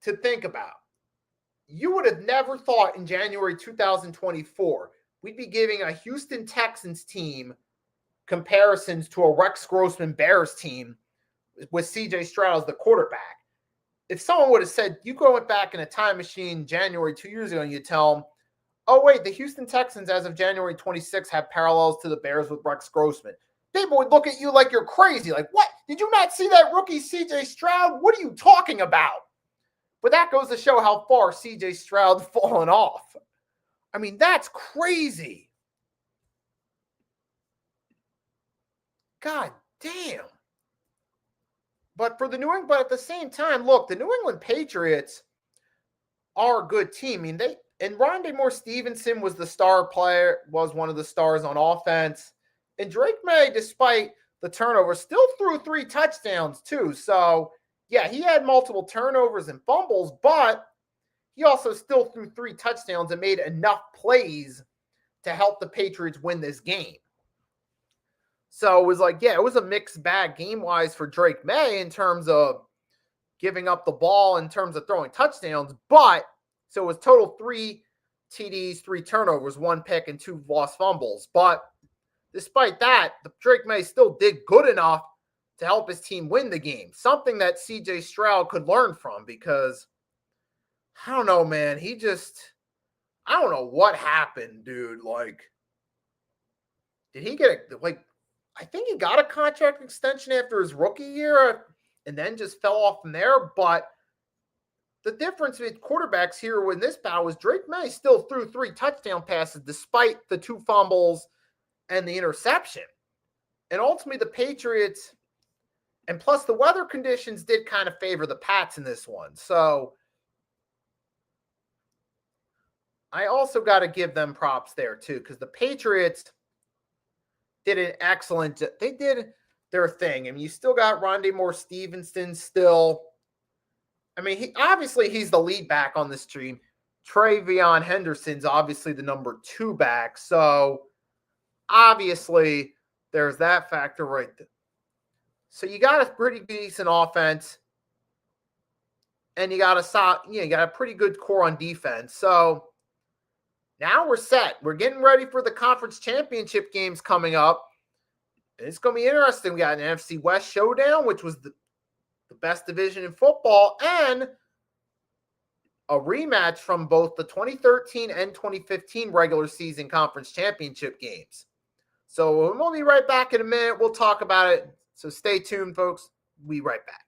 to think about. You would have never thought in January 2024 we'd be giving a Houston Texans team comparisons to a Rex Grossman Bears team with CJ Stroud as the quarterback. If someone would have said, you go back in a time machine January 2 years ago and you tell them, oh, wait, the Houston Texans as of January 26 have parallels to the Bears with Rex Grossman. People would look at you like you're crazy. Like, what? Did you not see that rookie CJ Stroud? What are you talking about? But that goes to show how far CJ Stroud's fallen off. I mean, that's crazy. God damn. But for the New England, but at the same time, look, the New England Patriots are a good team. I mean, Rondé Moore Stevenson was the star player, was one of the stars on offense. And Drake May, despite the turnover, still threw 3 touchdowns too. So, yeah, he had multiple turnovers and fumbles, but he also still threw 3 touchdowns and made enough plays to help the Patriots win this game. So it was like, yeah, it was a mixed bag game-wise for Drake May in terms of giving up the ball, in terms of throwing touchdowns. But, so it was total 3 TDs, 3 turnovers, 1 pick, and 2 lost fumbles. But despite that, Drake May still did good enough to help his team win the game. Something that CJ Stroud could learn from because, I don't know, man. I don't know what happened, dude. Like, did he get I think he got a contract extension after his rookie year and then just fell off from there. But the difference with quarterbacks here in this battle was Drake May still threw 3 touchdown passes despite the 2 fumbles and the interception. And ultimately the Patriots, and plus the weather conditions did kind of favor the Pats in this one. So I also got to give them props there too, because the Patriots did an excellent, they did their thing. I mean, you still got Rondé Moore Stevenson still. I mean, he's the lead back on this team. Travion Henderson's obviously the number 2 back. So obviously, there's that factor right there. So you got a pretty decent offense, and you got a pretty good core on defense. So now we're set. We're getting ready for the conference championship games coming up. It's going to be interesting. We got an NFC West showdown, which was the best division in football, and a rematch from both the 2013 and 2015 regular season conference championship games. So we'll be right back in a minute. We'll talk about it. So stay tuned, folks. We'll be right back.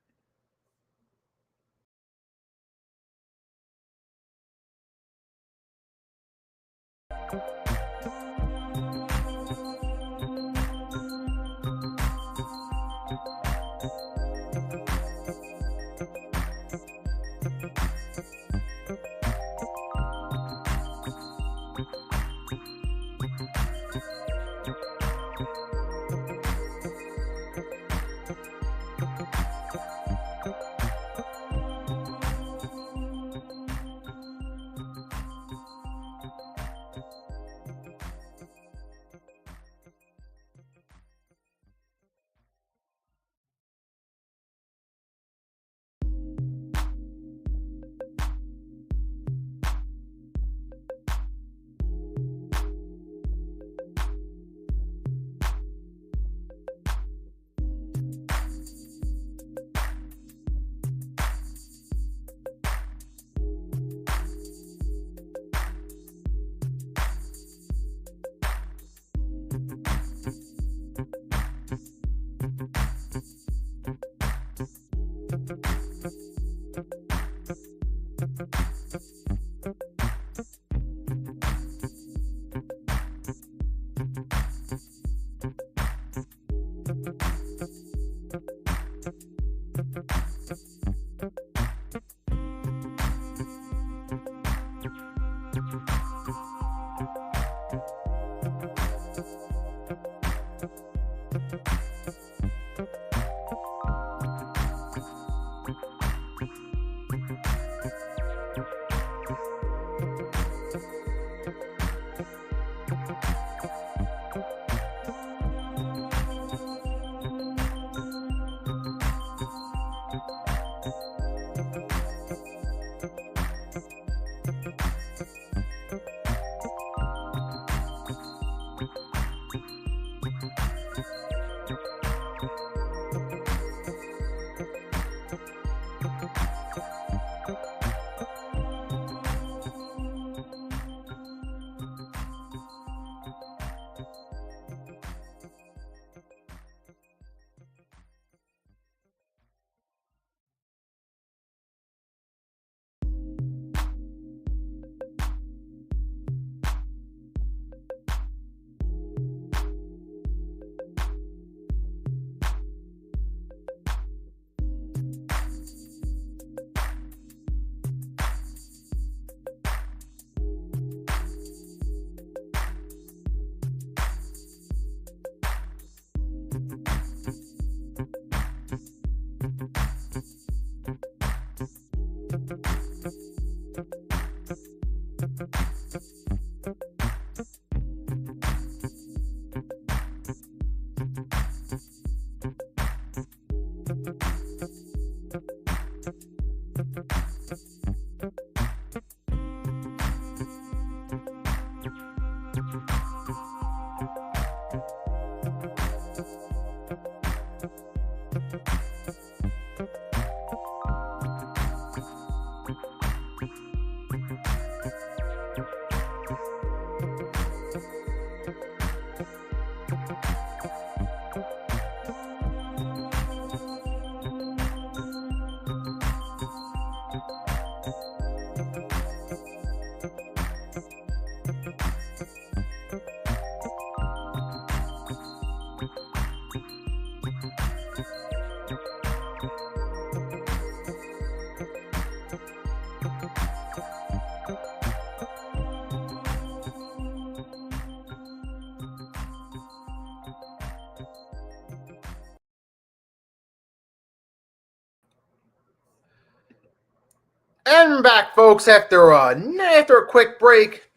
And back, folks, after a quick break.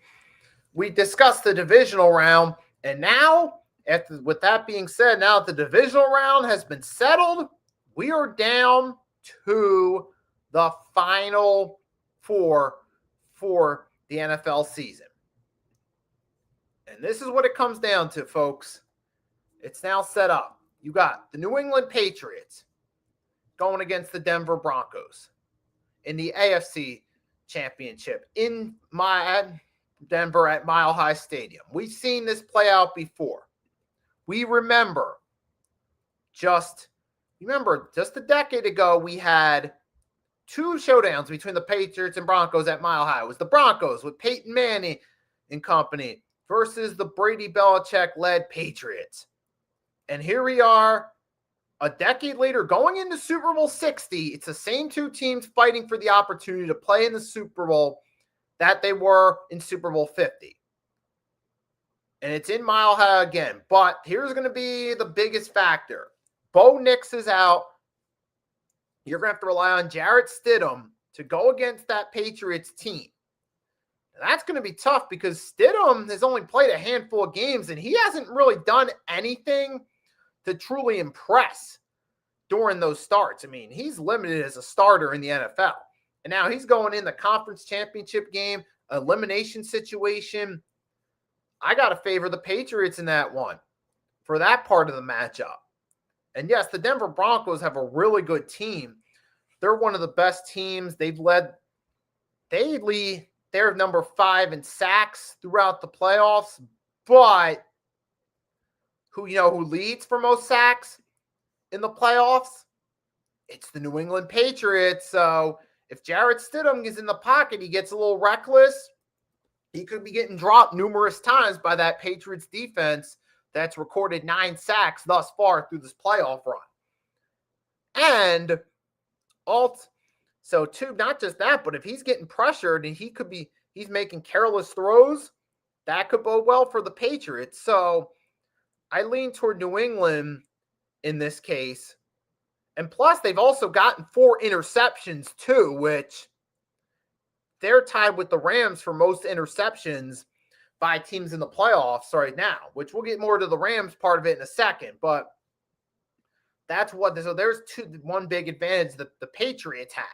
We discussed the divisional round, And now, with that being said, now that the divisional round has been settled, we are down to the final four for the NFL season. And this is what it comes down to, folks. It's now set up. You got the New England Patriots going against the Denver Broncos in the AFC Championship in Denver at Mile High Stadium. We've seen this play out before. We remember just a decade ago, we had two showdowns between the Patriots and Broncos at Mile High. It was the Broncos with Peyton Manning and company versus the Brady Belichick-led Patriots. And here we are, a decade later, going into Super Bowl 60. It's the same two teams fighting for the opportunity to play in the Super Bowl that they were in Super Bowl 50. And it's in Mile High again. But here's going to be the biggest factor. Bo Nix is out. You're going to have to rely on Jarrett Stidham to go against that Patriots team. And that's going to be tough because Stidham has only played a handful of games, and he hasn't really done anything to truly impress during those starts. I mean, he's limited as a starter in the NFL. And now he's going in the conference championship game, elimination situation. I got to favor the Patriots in that one for that part of the matchup. And yes, the Denver Broncos have a really good team. They're one of the best teams. They're number 5 in sacks throughout the playoffs. But who leads for most sacks in the playoffs? It's the New England Patriots. So if Jarrett Stidham is in the pocket, he gets a little reckless. He could be getting dropped numerous times by that Patriots defense that's recorded 9 sacks thus far through this playoff run. And not just that, but if he's getting pressured and he's making careless throws, that could bode well for the Patriots. So I lean toward New England in this case. And plus, they've also gotten 4 interceptions too, which they're tied with the Rams for most interceptions by teams in the playoffs right now, which we'll get more to the Rams part of it in a second. But so there's one big advantage that the Patriots have.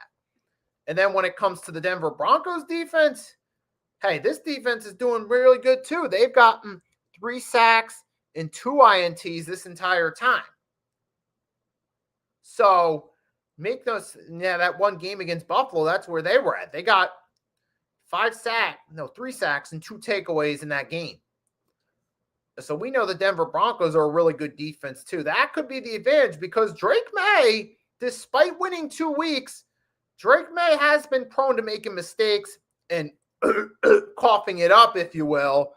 And then when it comes to the Denver Broncos defense, hey, this defense is doing really good too. They've gotten 3 sacks and 2 INTs this entire time. So that one game against Buffalo, that's where they were at. They got 3 sacks and 2 takeaways in that game. So we know the Denver Broncos are a really good defense too. That could be the advantage because Drake May, despite winning 2 weeks, Drake May has been prone to making mistakes and coughing it up, if you will.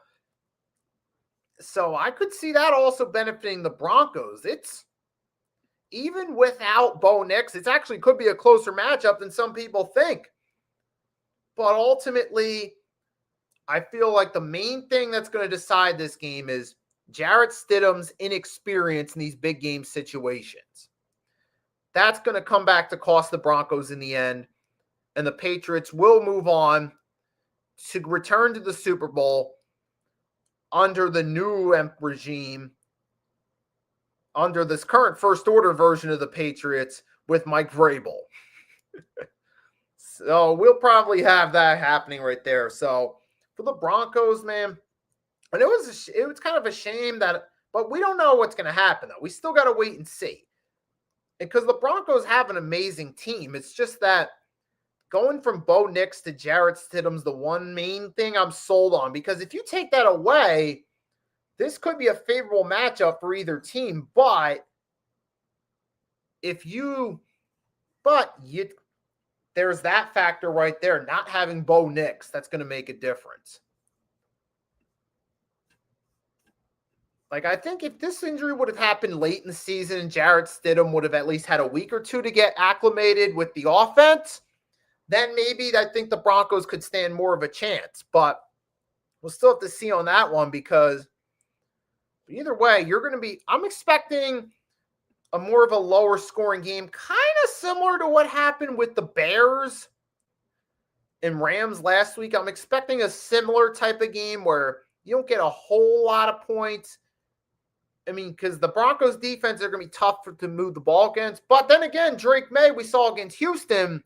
So I could see that also benefiting the Broncos. It's even without Bo Nix, it actually could be a closer matchup than some people think. But ultimately, I feel like the main thing that's going to decide this game is Jarrett Stidham's inexperience in these big game situations. That's going to come back to cost the Broncos in the end, and the Patriots will move on to return to the Super Bowl under the new regime, under this current first-order version of the Patriots with Mike Vrabel. So we'll probably have that happening right there. So for the Broncos, man, and it was kind of a shame but we don't know what's going to happen, though. We still got to wait and see. Because the Broncos have an amazing team. It's just that going from Bo Nix to Jarrett Stidham's the one main thing I'm sold on. Because if you take that away, this could be a favorable matchup for either team. But there's that factor right there. Not having Bo Nix, that's going to make a difference. Like, I think if this injury would have happened late in the season and Jarrett Stidham would have at least had a week or 2 to get acclimated with the offense, then maybe I think the Broncos could stand more of a chance. But we'll still have to see on that one because either way, I'm expecting a more of a lower scoring game, kind of similar to what happened with the Bears and Rams last week. I'm expecting a similar type of game where You don't get a whole lot of points. I mean, because the Broncos defense are going to be tough to move the ball against. But then again, Drake May, we saw against Houston,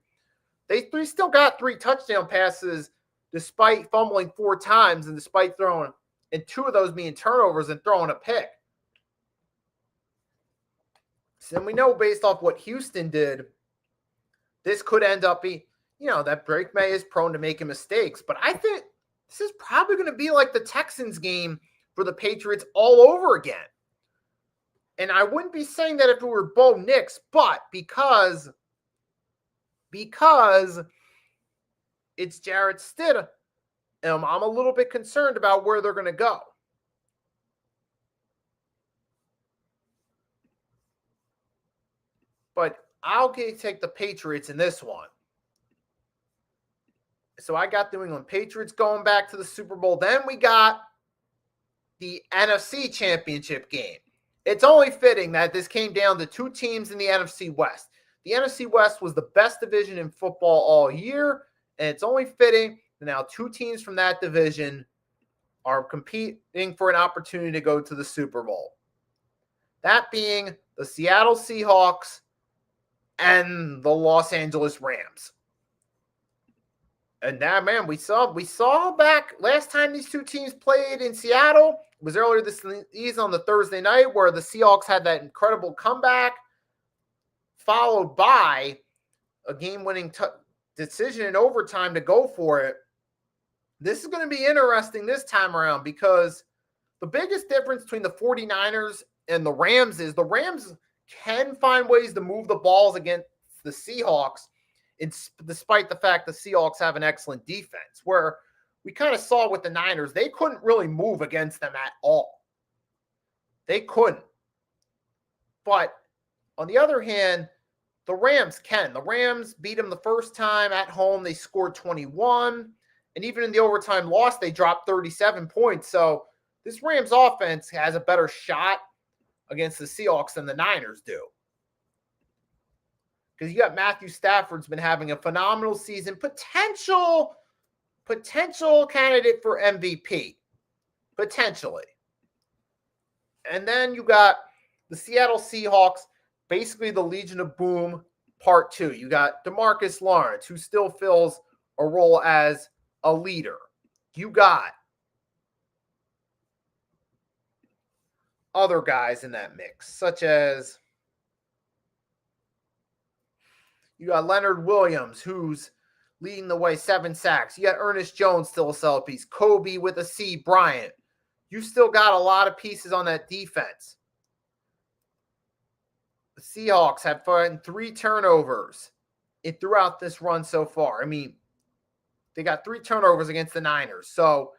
they still got 3 touchdown passes despite fumbling 4 times and despite throwing, and 2 of those being turnovers and throwing a pick. So we know based off what Houston did, this could end up being, that Drake May is prone to making mistakes. But I think this is probably going to be like the Texans game for the Patriots all over again. And I wouldn't be saying that if it were Bo Nix, but because it's Jarrett Stidham, I'm a little bit concerned about where they're going to go. But I'll take the Patriots in this one. So I got the New England Patriots going back to the Super Bowl. Then we got the NFC Championship game. It's only fitting that this came down to 2 teams in the NFC West. The NFC West was the best division in football all year, and it's only fitting that now 2 teams from that division are competing for an opportunity to go to the Super Bowl. That being the Seattle Seahawks and the Los Angeles Rams. And now, man, we saw back last time these 2 teams played in Seattle. It was earlier this season on the Thursday night where the Seahawks had that incredible comeback, followed by a game-winning decision in overtime to go for it. This is going to be interesting this time around because the biggest difference between the 49ers and the Rams is the Rams can find ways to move the balls against the Seahawks, despite the fact the Seahawks have an excellent defense, where we kind of saw with the Niners, they couldn't really move against them at all. They couldn't. But on the other hand, the Rams can. The Rams beat them the first time at home. They scored 21. And even in the overtime loss, they dropped 37 points. So this Rams offense has a better shot against the Seahawks than the Niners do. Because you got Matthew Stafford's been having a phenomenal season. Potential candidate for MVP. Potentially. And then you got the Seattle Seahawks, basically the Legion of Boom Part 2. You got DeMarcus Lawrence, who still fills a role as a leader. You got other guys in that mix, such as you got Leonard Williams, who's leading the way, 7 sacks. You got Ernest Jones, still a solid piece. Kobe with a C. Bryant. You still got a lot of pieces on that defense. The Seahawks have found 3 turnovers throughout this run so far. I mean, they got 3 turnovers against the Niners. So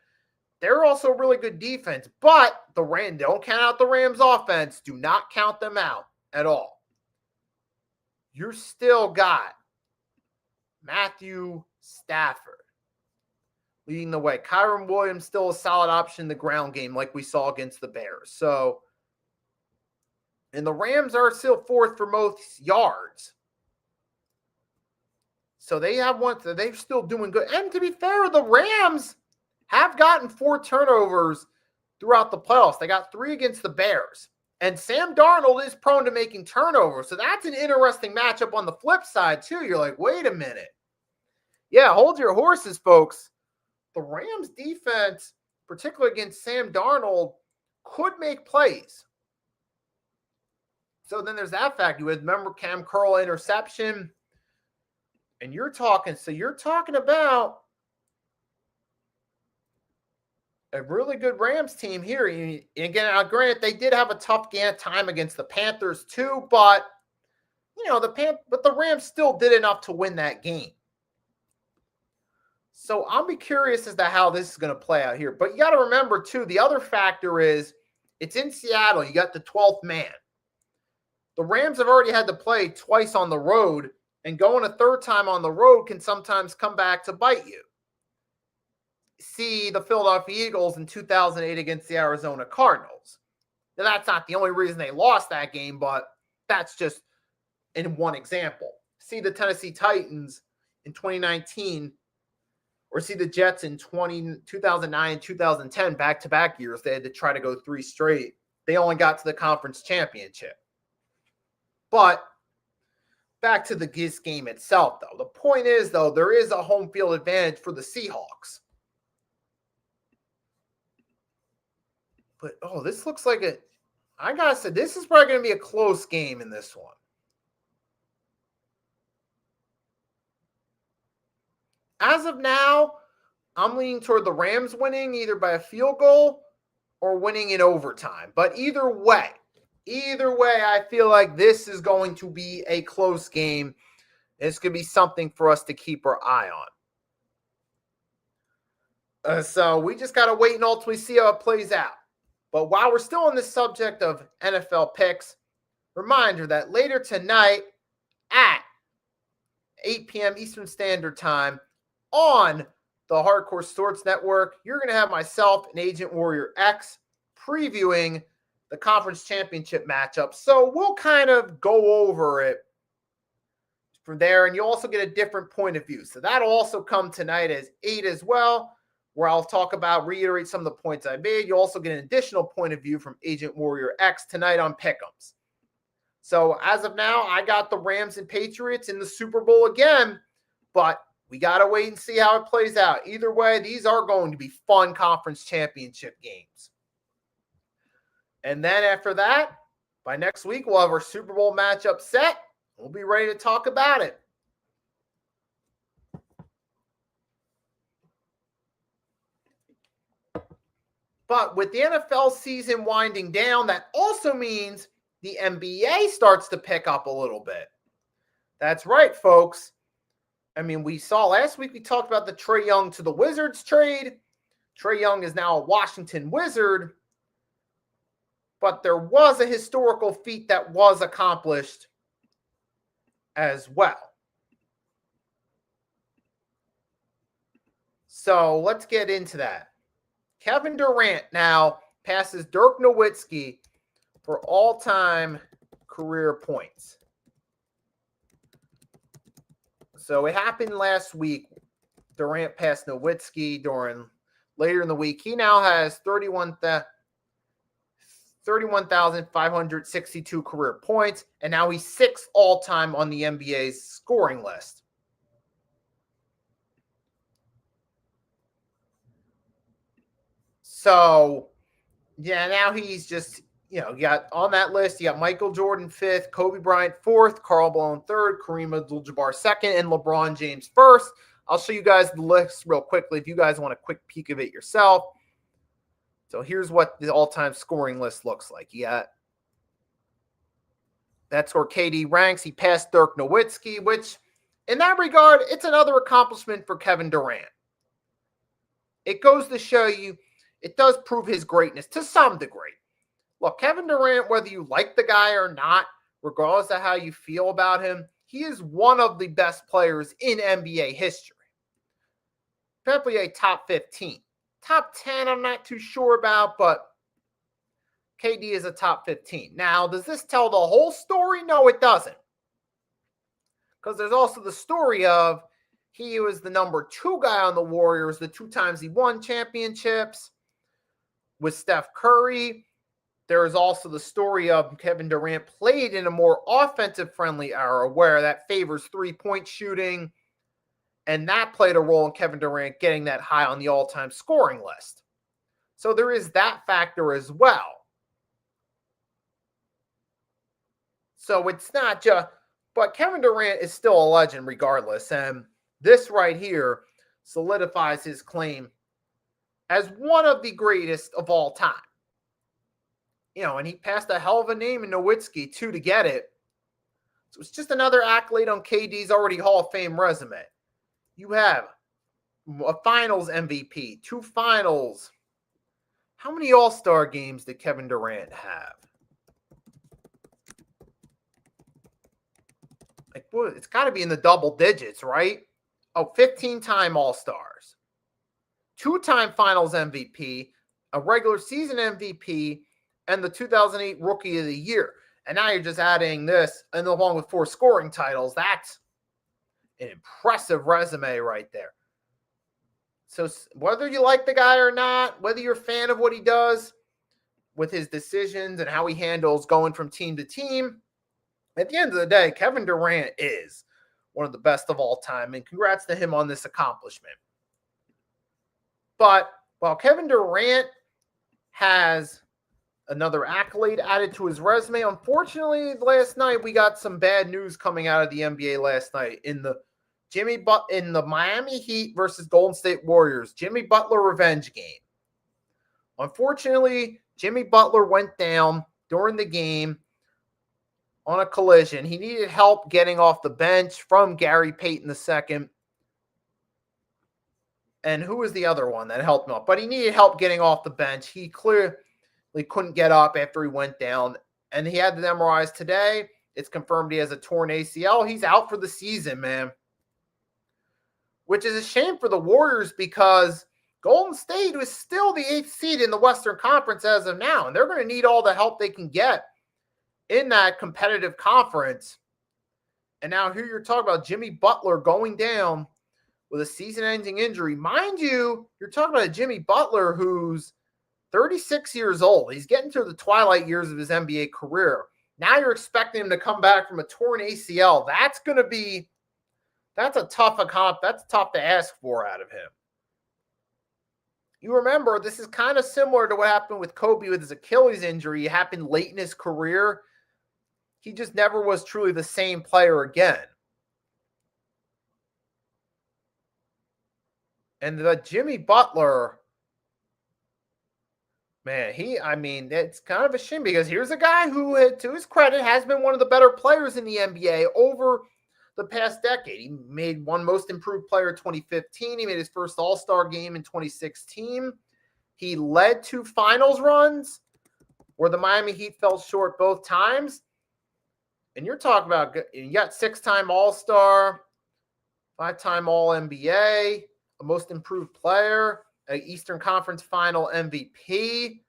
they're also a really good defense. But the Rams, don't count out the Rams offense. Do not count them out at all. You still got Matthew Stafford leading the way. Kyron Williams still a solid option in the ground game like we saw against the Bears. So, and the Rams are still 4th for most yards. So they have one, they're still doing good. And to be fair, the Rams have gotten 4 turnovers throughout the playoffs. They got 3 against the Bears. And Sam Darnold is prone to making turnovers. So that's an interesting matchup on the flip side, too. You're like, wait a minute. Yeah, hold your horses, folks. The Rams defense, particularly against Sam Darnold, could make plays. So then there's that fact. You remember Cam Curl interception. And you're talking about a really good Rams team here. And again, granted, they did have a tough time against the Panthers too, but the Rams still did enough to win that game. So I'll be curious as to how this is going to play out here. But you got to remember too, the other factor is it's in Seattle. You got the 12th man. The Rams have already had to play twice on the road, and going a 3rd time on the road can sometimes come back to bite you. See the Philadelphia Eagles in 2008 against the Arizona Cardinals. Now, that's not the only reason they lost that game, but that's just in one example. See the Tennessee Titans in 2019 Or see the Jets in 2009 and 2010, back-to-back years, they had to try to go 3 straight. They only got to the conference championship. But back to this game itself, though. The point is, though, there is a home field advantage for the Seahawks. But, this looks like I got to say, this is probably going to be a close game in this one. As of now, I'm leaning toward the Rams winning either by a field goal or winning in overtime. But either way, I feel like this is going to be a close game. It's going to be something for us to keep our eye on. So we just got to wait and ultimately see how it plays out. But while we're still on the subject of NFL picks, reminder that later tonight at 8 p.m. Eastern Standard Time on the Hardcore Sports Network, you're going to have myself and Agent Warrior X previewing the conference championship matchup. So we'll kind of go over it from there, and you also get a different point of view. So that'll also come tonight as 8 as well, where I'll reiterate some of the points I made. You'll also get an additional point of view from Agent Warrior X tonight on Pick'ems. So as of now, I got the Rams and Patriots in the Super Bowl again, but we got to wait and see how it plays out. Either way, these are going to be fun conference championship games. And then after that, by next week, we'll have our Super Bowl matchup set. We'll be ready to talk about it. But with the NFL season winding down, that also means the NBA starts to pick up a little bit. That's right, folks. I mean, we saw last week, we talked about the Trae Young to the Wizards trade. Trae Young is now a Washington Wizard. But there was a historical feat that was accomplished as well. So let's get into that. Kevin Durant now passes Dirk Nowitzki for all-time career points. So it happened last week. Durant passed Nowitzki later in the week. He now has 31,562 career points, and now he's 6th all-time on the NBA's scoring list. So, yeah, now he's just, you got on that list, you got Michael Jordan 5th, Kobe Bryant 4th, Karl Malone 3rd, Kareem Abdul-Jabbar 2nd, and LeBron James 1st. I'll show you guys the list real quickly if you guys want a quick peek of it yourself. So here's what the all-time scoring list looks like. That's where KD ranks. He passed Dirk Nowitzki, which in that regard, it's another accomplishment for Kevin Durant. It goes to show you, it does prove his greatness to some degree. Look, Kevin Durant, whether you like the guy or not, regardless of how you feel about him, he is one of the best players in NBA history. Probably a top 15. Top 10, I'm not too sure about, but KD is a top 15. Now, does this tell the whole story? No, it doesn't. Because there's also the story of he was the number 2 guy on the Warriors, the 2 times he won championships with Steph Curry. There is also the story of Kevin Durant played in a more offensive-friendly era where that favors three-point shooting, and that played a role in Kevin Durant getting that high on the all-time scoring list. So there is that factor as well. So it's not just, but Kevin Durant is still a legend regardless, and this right here solidifies his claim as one of the greatest of all time. And he passed a hell of a name in Nowitzki, too, to get it. So it's just another accolade on KD's already Hall of Fame resume. You have a finals MVP, 2 finals. How many All-Star games did Kevin Durant have? It's got to be in the double digits, right? 15-time All-Stars. 2-time finals MVP, a regular season MVP, and the 2008 Rookie of the Year. And now you're just adding this, and along with 4 scoring titles. That's an impressive resume right there. So whether you like the guy or not, whether you're a fan of what he does with his decisions and how he handles going from team to team, at the end of the day, Kevin Durant is one of the best of all time, and congrats to him on this accomplishment. But while Kevin Durant has another accolade added to his resume, unfortunately, last night we got some bad news coming out of the NBA last night in the Miami Heat versus Golden State Warriors, Jimmy Butler revenge game. Unfortunately, Jimmy Butler went down during the game on a collision. He needed help getting off the bench from Gary Payton II. And who was the other one that helped him up? But he needed help getting off the bench. He clearly couldn't get up after he went down. And he had the MRIs today. It's confirmed he has a torn ACL. He's out for the season, man. Which is a shame for the Warriors because Golden State was still the 8th seed in the Western Conference as of now. And they're going to need all the help they can get in that competitive conference. And now here you're talking about Jimmy Butler going down with a season-ending injury. Mind you, you're talking about a Jimmy Butler who's 36 years old. He's getting to the twilight years of his NBA career. Now you're expecting him to come back from a torn ACL. That's tough to ask for out of him. You remember, this is kind of similar to what happened with Kobe with his Achilles injury. It happened late in his career. He just never was truly the same player again. And the Jimmy Butler, man, it's kind of a shame because here's a guy who, to his credit, has been one of the better players in the NBA over the past decade. He made one Most Improved Player in 2015. He made his first All-Star game in 2016. He led 2 finals runs where the Miami Heat fell short both times. And you're talking about, you got 6-time All-Star, 5-time All-NBA, a Most Improved Player, an Eastern Conference Final MVP.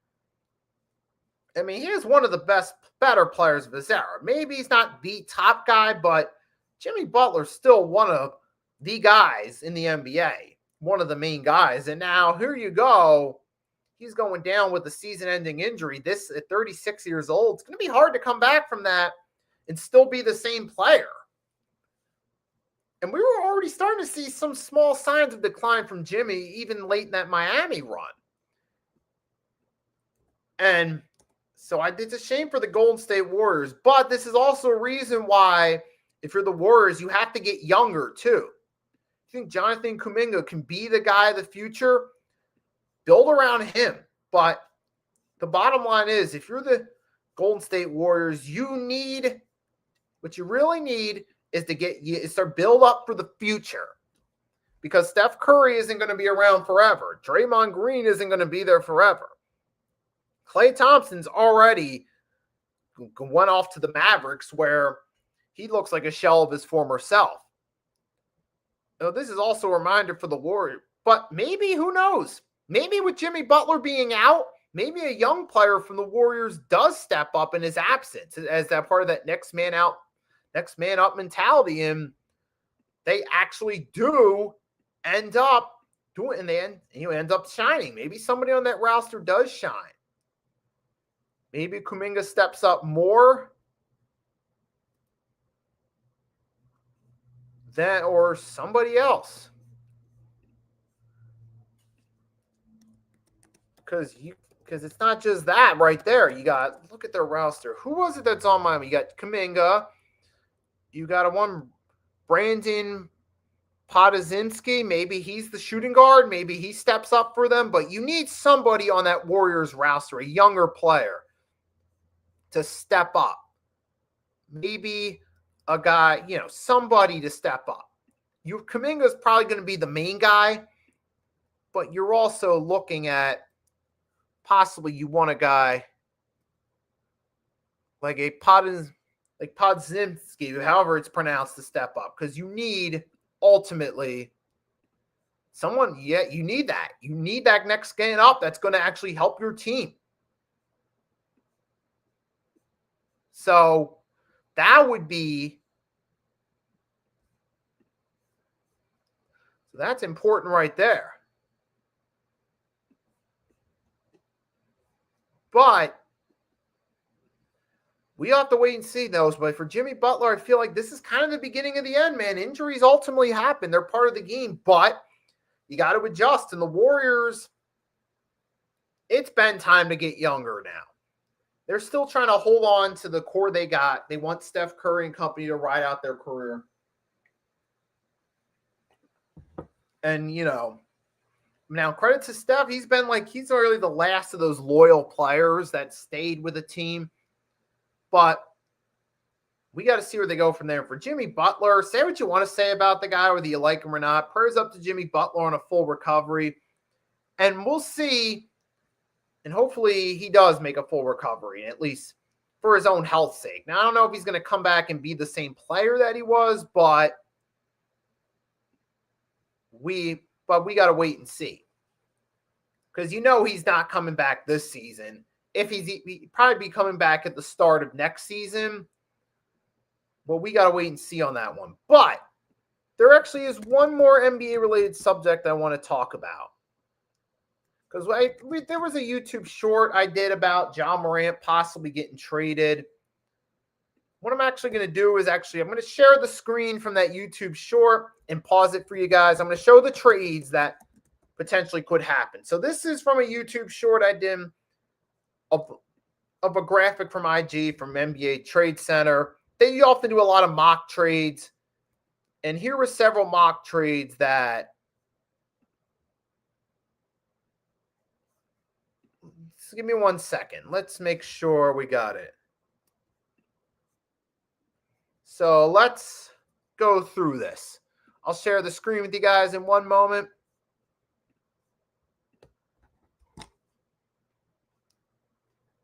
I mean, he is one of the better players of his era. Maybe he's not the top guy, but Jimmy Butler's still one of the guys in the NBA, one of the main guys. And now here you go. He's going down with a season-ending injury. This at 36 years old, it's going to be hard to come back from that and still be the same player. And we were already starting to see some small signs of decline from Jimmy, even late in that Miami run. And so it's a shame for the Golden State Warriors, but this is also a reason why, if you're the Warriors, you have to get younger too. I think Jonathan Kuminga can be the guy of the future. Build around him. But the bottom line is, if you're the Golden State Warriors, what you really need is to start build up for the future. Because Steph Curry isn't going to be around forever. Draymond Green isn't going to be there forever. Klay Thompson's already went off to the Mavericks where he looks like a shell of his former self. Now, this is also a reminder for the Warriors. But maybe, who knows? Maybe with Jimmy Butler being out, maybe a young player from the Warriors does step up in his absence as that part of that next man up mentality. And they actually do end up doing, and end up shining. Maybe somebody on that roster does shine. Maybe Kuminga steps up more than, or somebody else. Because it's not just that right there. Look at their roster. Who was it that's on Miami? You got Kuminga. You got one Brandon Podziemski. Maybe he's the shooting guard. Maybe he steps up for them. But you need somebody on that Warriors roster, a younger player, to step up. Maybe a guy, somebody to step up. Kuminga's probably going to be the main guy. But you're also looking at possibly you want a guy like a Podziemski, however it's pronounced, to step up, because you need ultimately someone. You need that. You need that next man up that's going to actually help your team. So that's important right there. But we have to wait and see those. But for Jimmy Butler, I feel like this is kind of the beginning of the end, man. Injuries ultimately happen. They're part of the game. But you got to adjust. And the Warriors, it's been time to get younger now. They're still trying to hold on to the core they got. They want Steph Curry and company to ride out their career. And, now credit to Steph. He's really the last of those loyal players that stayed with the team. But we got to see where they go from there. For Jimmy Butler, say what you want to say about the guy, whether you like him or not. Prayers up to Jimmy Butler on a full recovery. And we'll see. And hopefully he does make a full recovery, at least for his own health's sake. Now, I don't know if he's going to come back and be the same player that he was, but we got to wait and see. Because he's not coming back this season. If he'd probably be coming back at the start of next season. But we got to wait and see on that one. But there actually is one more NBA-related subject I want to talk about. Because there was a YouTube short I did about Ja Morant possibly getting traded. What I'm actually going to do is I'm going to share the screen from that YouTube short and pause it for you guys. I'm going to show the trades that potentially could happen. So this is from a YouTube short I did of a graphic from IG, from NBA Trade Center. They often do a lot of mock trades. And here were several mock trades that give me 1 second. Let's make sure we got it. So let's go through this. I'll share the screen with you guys in one moment.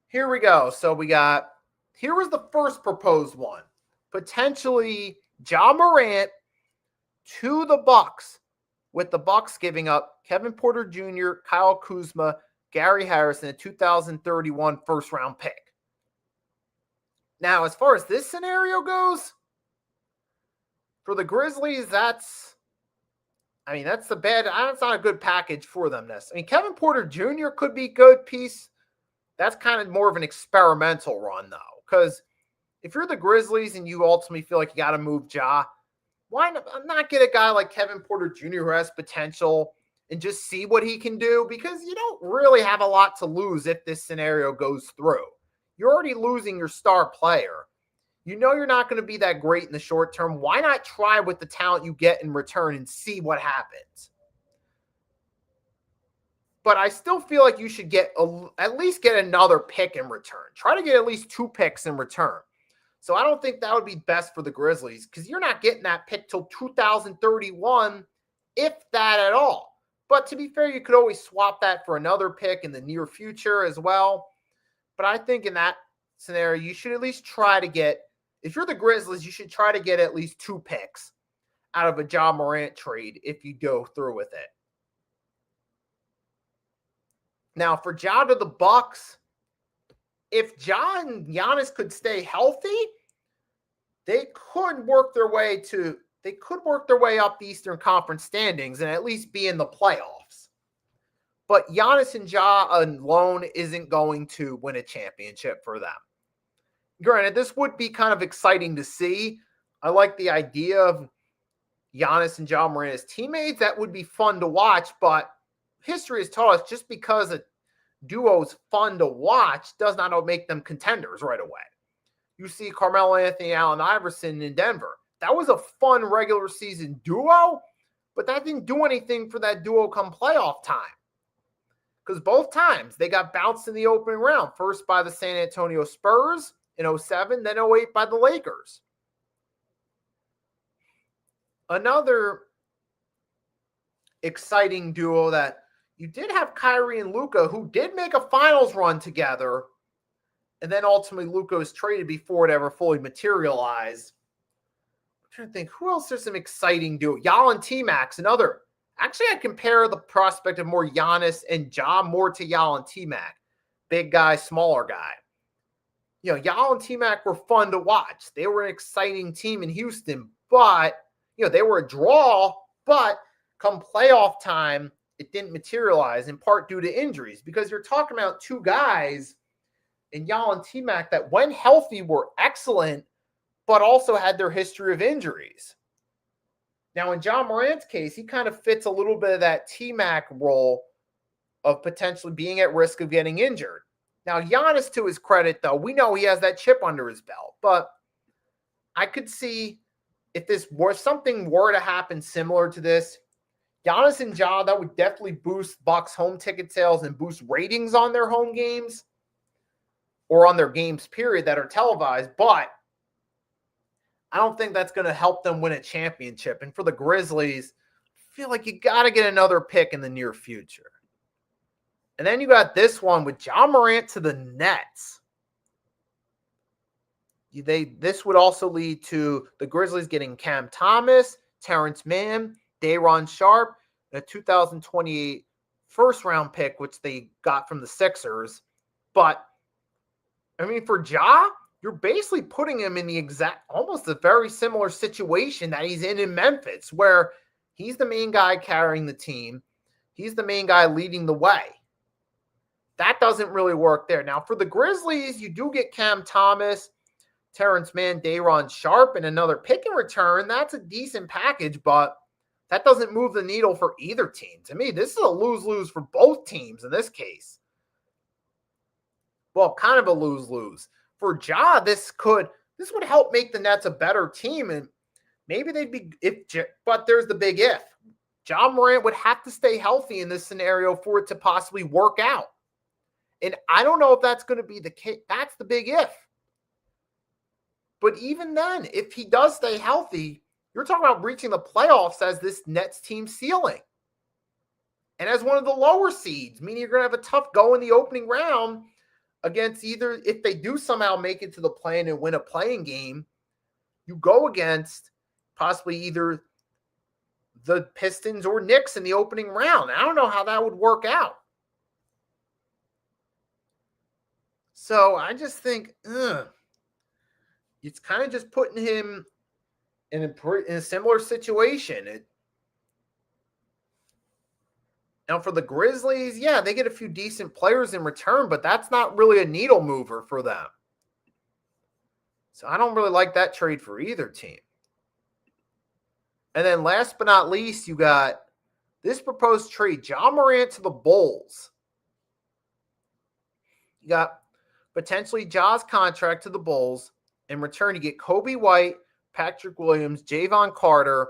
Here we go. So here was the first proposed one. Potentially Ja Morant to the Bucks, with the Bucks giving up Kevin Porter Jr., Kyle Kuzma, Gary Harris, and a 2031 first-round pick. Now, as far as this scenario goes, for the Grizzlies, that's not a good package for them. Kevin Porter Jr. could be a good piece. That's kind of more of an experimental run, though, because if you're the Grizzlies and you ultimately feel like you got to move Ja, why not get a guy like Kevin Porter Jr. who has potential and just see what he can do? Because you don't really have a lot to lose if this scenario goes through. You're already losing your star player. You're not going to be that great in the short term. Why not try with the talent you get in return and see what happens? But I still feel like you should at least get another pick in return. Try to get at least 2 picks in return. So I don't think that would be best for the Grizzlies, because you're not getting that pick till 2031, if that at all. But to be fair, you could always swap that for another pick in the near future as well. But I think in that scenario, you should at least try to get, if you're the Grizzlies, you should try to get at least 2 picks out of a Ja Morant trade if you go through with it. Now, for Ja to the Bucks, if Ja and Giannis could stay healthy, they could work their way up the Eastern Conference standings and at least be in the playoffs. But Giannis and Ja alone isn't going to win a championship for them. Granted, this would be kind of exciting to see. I like the idea of Giannis and Ja Morant as teammates. That would be fun to watch, but history has taught us just because a duo is fun to watch does not make them contenders right away. You see Carmelo Anthony, Allen Iverson in Denver. That was a fun regular season duo, but that didn't do anything for that duo come playoff time. Because both times they got bounced in the opening round, first by the San Antonio Spurs in 2007, then 2008 by the Lakers. Another exciting duo that you did have Kyrie and Luka, who did make a finals run together, and then ultimately Luka was traded before it ever fully materialized. I'm trying to think, who else is some exciting duo? Yao and T-Max, another. Actually, I compare the prospect of more Giannis and Ja more to Yao and T-Mac. Big guy, smaller guy. Yao and T-Mac were fun to watch. They were an exciting team in Houston, but, they were a draw, but come playoff time, it didn't materialize, in part due to injuries, because you're talking about 2 guys and Yal and T-Mac that when healthy were excellent, but also had their history of injuries. Now, in John Morant's case, he kind of fits a little bit of that T-Mac role of potentially being at risk of getting injured. Now, Giannis, to his credit, though, we know he has that chip under his belt, but I could see if something were to happen similar to this, Giannis and Ja, that would definitely boost Bucks home ticket sales and boost ratings on their home games or on their games, period, that are televised. But I don't think that's going to help them win a championship. And for the Grizzlies, I feel like you got to get another pick in the near future. And then you got this one with Ja Morant to the Nets. This would also lead to the Grizzlies getting Cam Thomas, Terrence Mann, Day'Ron Sharpe, and a 2028 first-round pick, which they got from the Sixers. But, I mean, for Ja, you're basically putting him in almost a very similar situation that he's in Memphis, where he's the main guy carrying the team. He's the main guy leading the way. That doesn't really work there. Now, for the Grizzlies, you do get Cam Thomas, Terrence Mann, Day'Ron Sharpe, and another pick in return. That's a decent package, but that doesn't move the needle for either team. To me, this is a lose-lose for both teams in this case. Well, kind of a lose-lose. For Ja, this would help make the Nets a better team, and maybe they'd be but there's the big if. Ja Morant would have to stay healthy in this scenario for it to possibly work out. And I don't know if that's going to be the case. That's the big if. But even then, if he does stay healthy, you're talking about reaching the playoffs as this Nets team ceiling. And as one of the lower seeds, meaning you're going to have a tough go in the opening round against either, if they do somehow make it to the play-in and win a playing game, you go against possibly either the Pistons or Knicks in the opening round. I don't know how that would work out. So I just think, it's kind of just putting him in a similar situation. Now, for the Grizzlies, yeah, they get a few decent players in return, but that's not really a needle mover for them. So I don't really like that trade for either team. And then last but not least, you got this proposed trade, Ja Morant to the Bulls. You got potentially Ja's contract to the Bulls. In return, you get Kobe White, Patrick Williams, Javon Carter,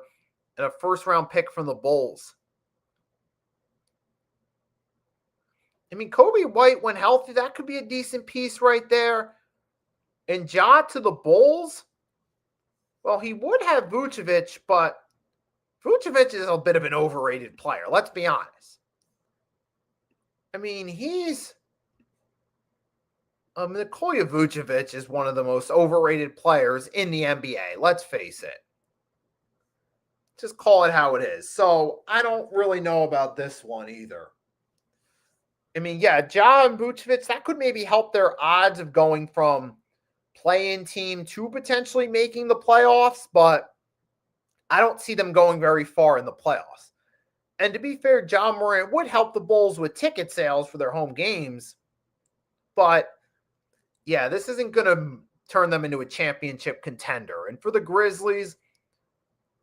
and a first-round pick from the Bulls. I mean, Kobe White, when healthy, that could be a decent piece right there. And Ja to the Bulls, well, he would have Vucevic, but Vucevic is a bit of an overrated player. Let's be honest. I mean, Nikola Vucevic is one of the most overrated players in the NBA. Let's face it. Just call it how it is. So I don't really know about this one either. I mean, yeah, Ja and Vucevic, that could maybe help their odds of going from play-in team to potentially making the playoffs, but I don't see them going very far in the playoffs. And to be fair, Ja Morant would help the Bulls with ticket sales for their home games, but yeah, this isn't going to turn them into a championship contender. And for the Grizzlies,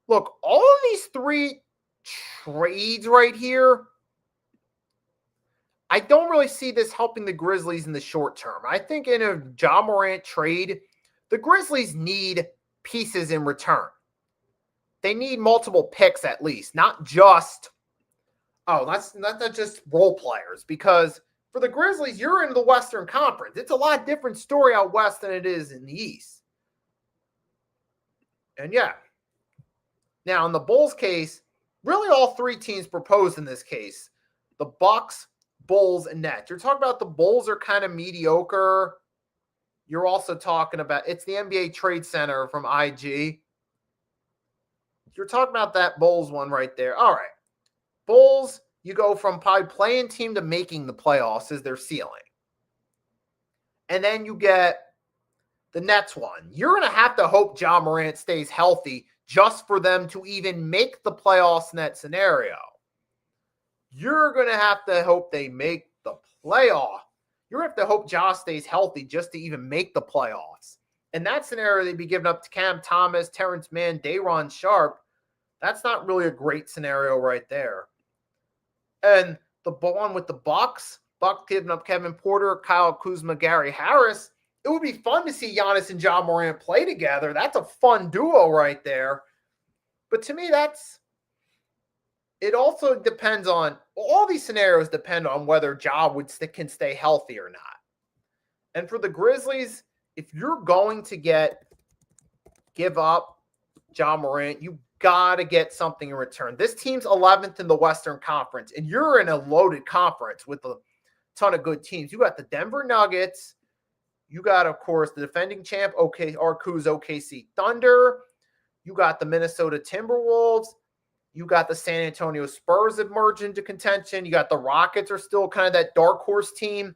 look, all of these three trades right here, I don't really see this helping the Grizzlies in the short term. I think in a Ja Morant trade, the Grizzlies need pieces in return. They need multiple picks at least, not just, that's not just role players, because for the Grizzlies, you're in the Western Conference. It's a lot different story out west than it is in the East. And yeah. Now, in the Bulls case, really all three teams proposed in this case. The Bucks, Bulls, and Nets. You're talking about the Bulls are kind of mediocre. You're also talking about, it's the NBA Trade Center from IG. You're talking about that Bulls one right there. All right. Bulls, you go from probably playing team to making the playoffs as their ceiling. And then you get the Nets one. You're going to have to hope Ja Morant stays healthy just for them to even make the playoffs in that scenario. You're going to have to hope they make the playoff. you're going to have to hope Ja stays healthy just to even make the playoffs. In that scenario, they'd be giving up to Cam Thomas, Terrence Mann, Day'Ron Sharpe. That's not really a great scenario right there. And the one with the Bucks giving up Kevin Porter, Kyle Kuzma, Gary Harris. It would be fun to see Giannis and Ja Morant play together. That's a fun duo right there. But to me, it also depends on, all these scenarios depend on whether Ja can stay healthy or not. And for the Grizzlies, if you're going to give up Ja Morant, you got to get something in return. This team's 11th in the Western Conference, and you're in a loaded conference with a ton of good teams. You got the Denver Nuggets. You got, of course, the defending champ, Arku's OKC Thunder. You got the Minnesota Timberwolves. You got the San Antonio Spurs emerge into contention. You got the Rockets are still kind of that dark horse team.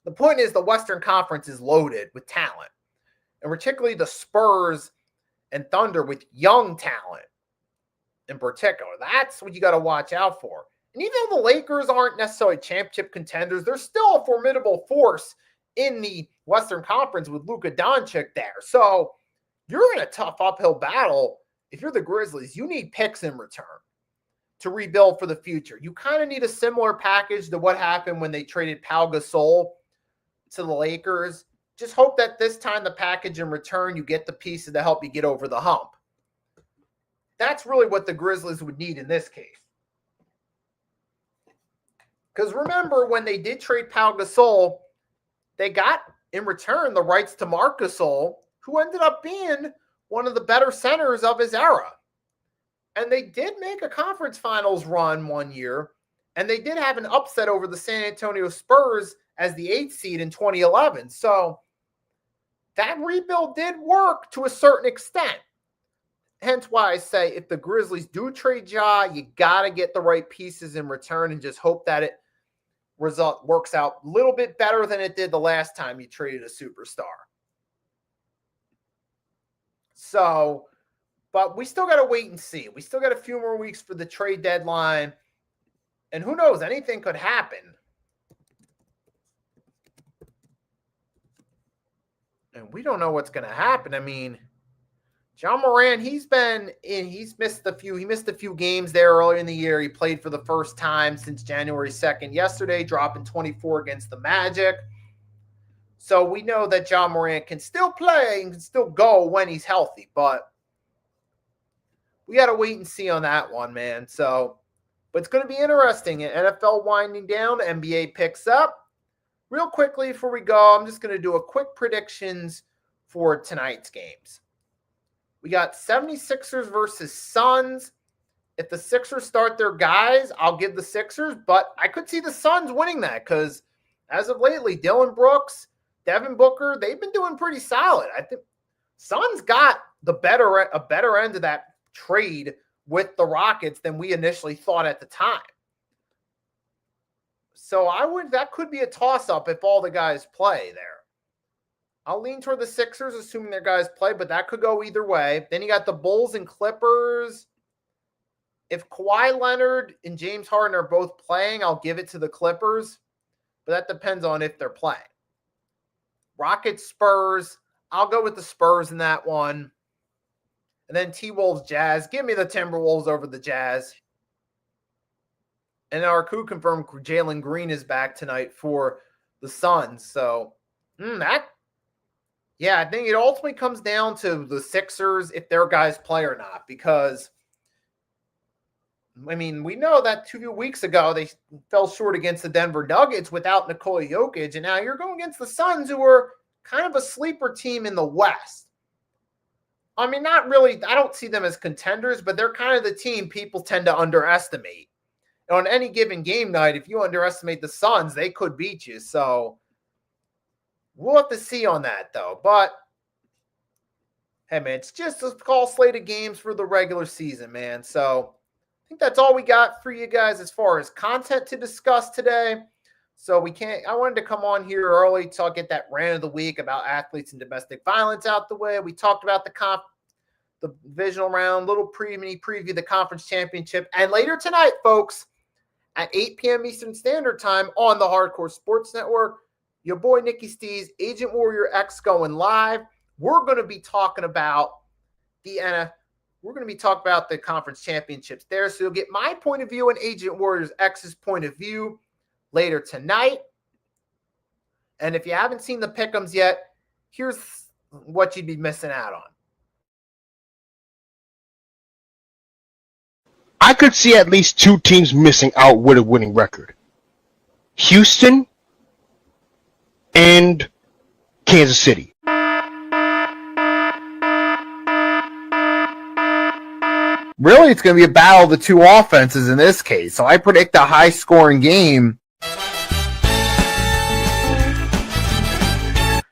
The point is the Western Conference is loaded with talent, and particularly the Spurs and Thunder with young talent in particular. That's what you got to watch out for. And even though the Lakers aren't necessarily championship contenders, they're still a formidable force in the Western Conference with Luka Doncic there. So you're in a tough uphill battle. If you're the Grizzlies, you need picks in return to rebuild for the future. You kind of need a similar package to what happened when they traded Pau Gasol to the Lakers. Just hope that this time the package in return, you get the pieces to help you get over the hump. That's really what the Grizzlies would need in this case. Because remember, when they did trade Pau Gasol, they got in return the rights to Marc Gasol, who ended up being one of the better centers of his era. And they did make a conference finals run one year, and they did have an upset over the San Antonio Spurs as the 8th seed in 2011. So that rebuild did work to a certain extent. Hence why I say if the Grizzlies do trade Ja, you got to get the right pieces in return and just hope that it works out a little bit better than it did the last time you traded a superstar. So, but we still got to wait and see. We still got a few more weeks for the trade deadline. And who knows, anything could happen. And we don't know what's going to happen. I mean, Ja Morant, he missed a few games there earlier in the year. He played for the first time since January 2nd yesterday, dropping 24 against the Magic. So we know that Ja Morant can still play and can still go when he's healthy, but we got to wait and see on that one, man. So, but it's going to be interesting. NFL winding down, NBA picks up. Real quickly before we go, I'm just going to do a quick predictions for tonight's games. We got 76ers versus Suns. If the Sixers start their guys, I'll give the Sixers, but I could see the Suns winning that because as of lately, Dylan Brooks, Devin Booker, they've been doing pretty solid. I think Suns got a better end of that trade with the Rockets than we initially thought at the time. So that could be a toss-up if all the guys play there. I'll lean toward the Sixers, assuming their guys play, but that could go either way. Then you got the Bulls and Clippers. If Kawhi Leonard and James Harden are both playing, I'll give it to the Clippers, but that depends on if they're playing. Rockets, Spurs, I'll go with the Spurs in that one. And then T-Wolves, Jazz. Give me the Timberwolves over the Jazz. And our coup confirmed Jalen Green is back tonight for the Suns. So, I think it ultimately comes down to the Sixers if their guys play or not. Because, I mean, we know that 2 weeks ago they fell short against the Denver Nuggets without Nikola Jokic. And now you're going against the Suns, who are kind of a sleeper team in the West. I mean, not really. I don't see them as contenders, but they're kind of the team people tend to underestimate. On any given game night, if you underestimate the Suns, they could beat you. So we'll have to see on that, though. But, hey, man, it's just a call slate of games for the regular season, man. So I think that's all we got for you guys as far as content to discuss today. So I wanted to come on here early to get that rant of the week about athletes and domestic violence out the way. We talked about the divisional round, little mini preview, the conference championship. And later tonight, folks, at 8 p.m. Eastern Standard Time on the Hardcore Sports Network. Your boy Nikki Stees, Agent Warrior X going live. We're going to be talking about we're going to be talking about the conference championships there. So you'll get my point of view and Agent Warriors X's point of view later tonight. And if you haven't seen the pick'ems yet, here's what you'd be missing out on. I could see at least two teams missing out with a winning record. Houston and Kansas City. Really, it's going to be a battle of the two offenses in this case. So I predict a high-scoring game.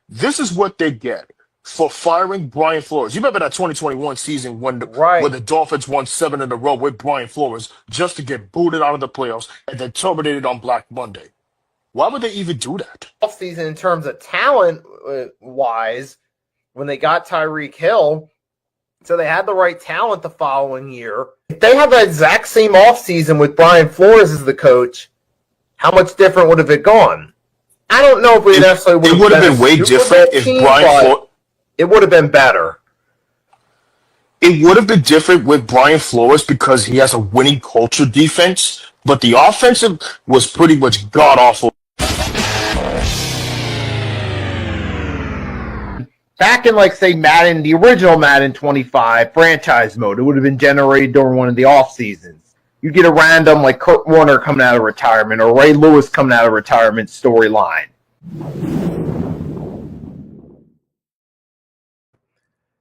This is what they get for firing Brian Flores. You remember that 2021 season when the Dolphins won 7 in a row with Brian Flores just to get booted out of the playoffs and then terminated on Black Monday. Why would they even do that? Offseason in terms of talent-wise, when they got Tyreek Hill, so they had the right talent the following year. If they had the exact same offseason with Brian Flores as the coach, how much different would have it gone? I don't know if we necessarily would have. It would have been way different if Brian Flores. It would have been better. It would have been different with Brian Flores because he has a winning culture defense, but the offensive was pretty much god-awful. Back in, like, say, Madden, the original Madden 25 franchise mode, it would have been generated during one of the off seasons. You get a random, like, Kurt Warner coming out of retirement or Ray Lewis coming out of retirement storyline.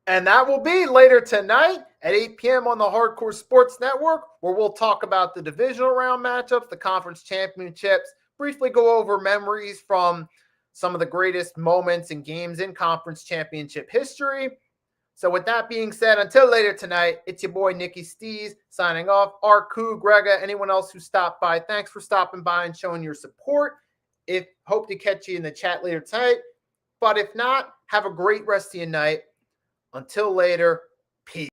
And that will be later tonight at 8 p.m. on the Hardcore Sports Network, where we'll talk about the divisional round matchups, the conference championships, briefly go over memories from some of the greatest moments and games in conference championship history. So with that being said, until later tonight, it's your boy Nikki Stees signing off. Arku, Grega, anyone else who stopped by, thanks for stopping by and showing your support. Hope to catch you in the chat later tonight. But if not, have a great rest of your night. Until later, peace.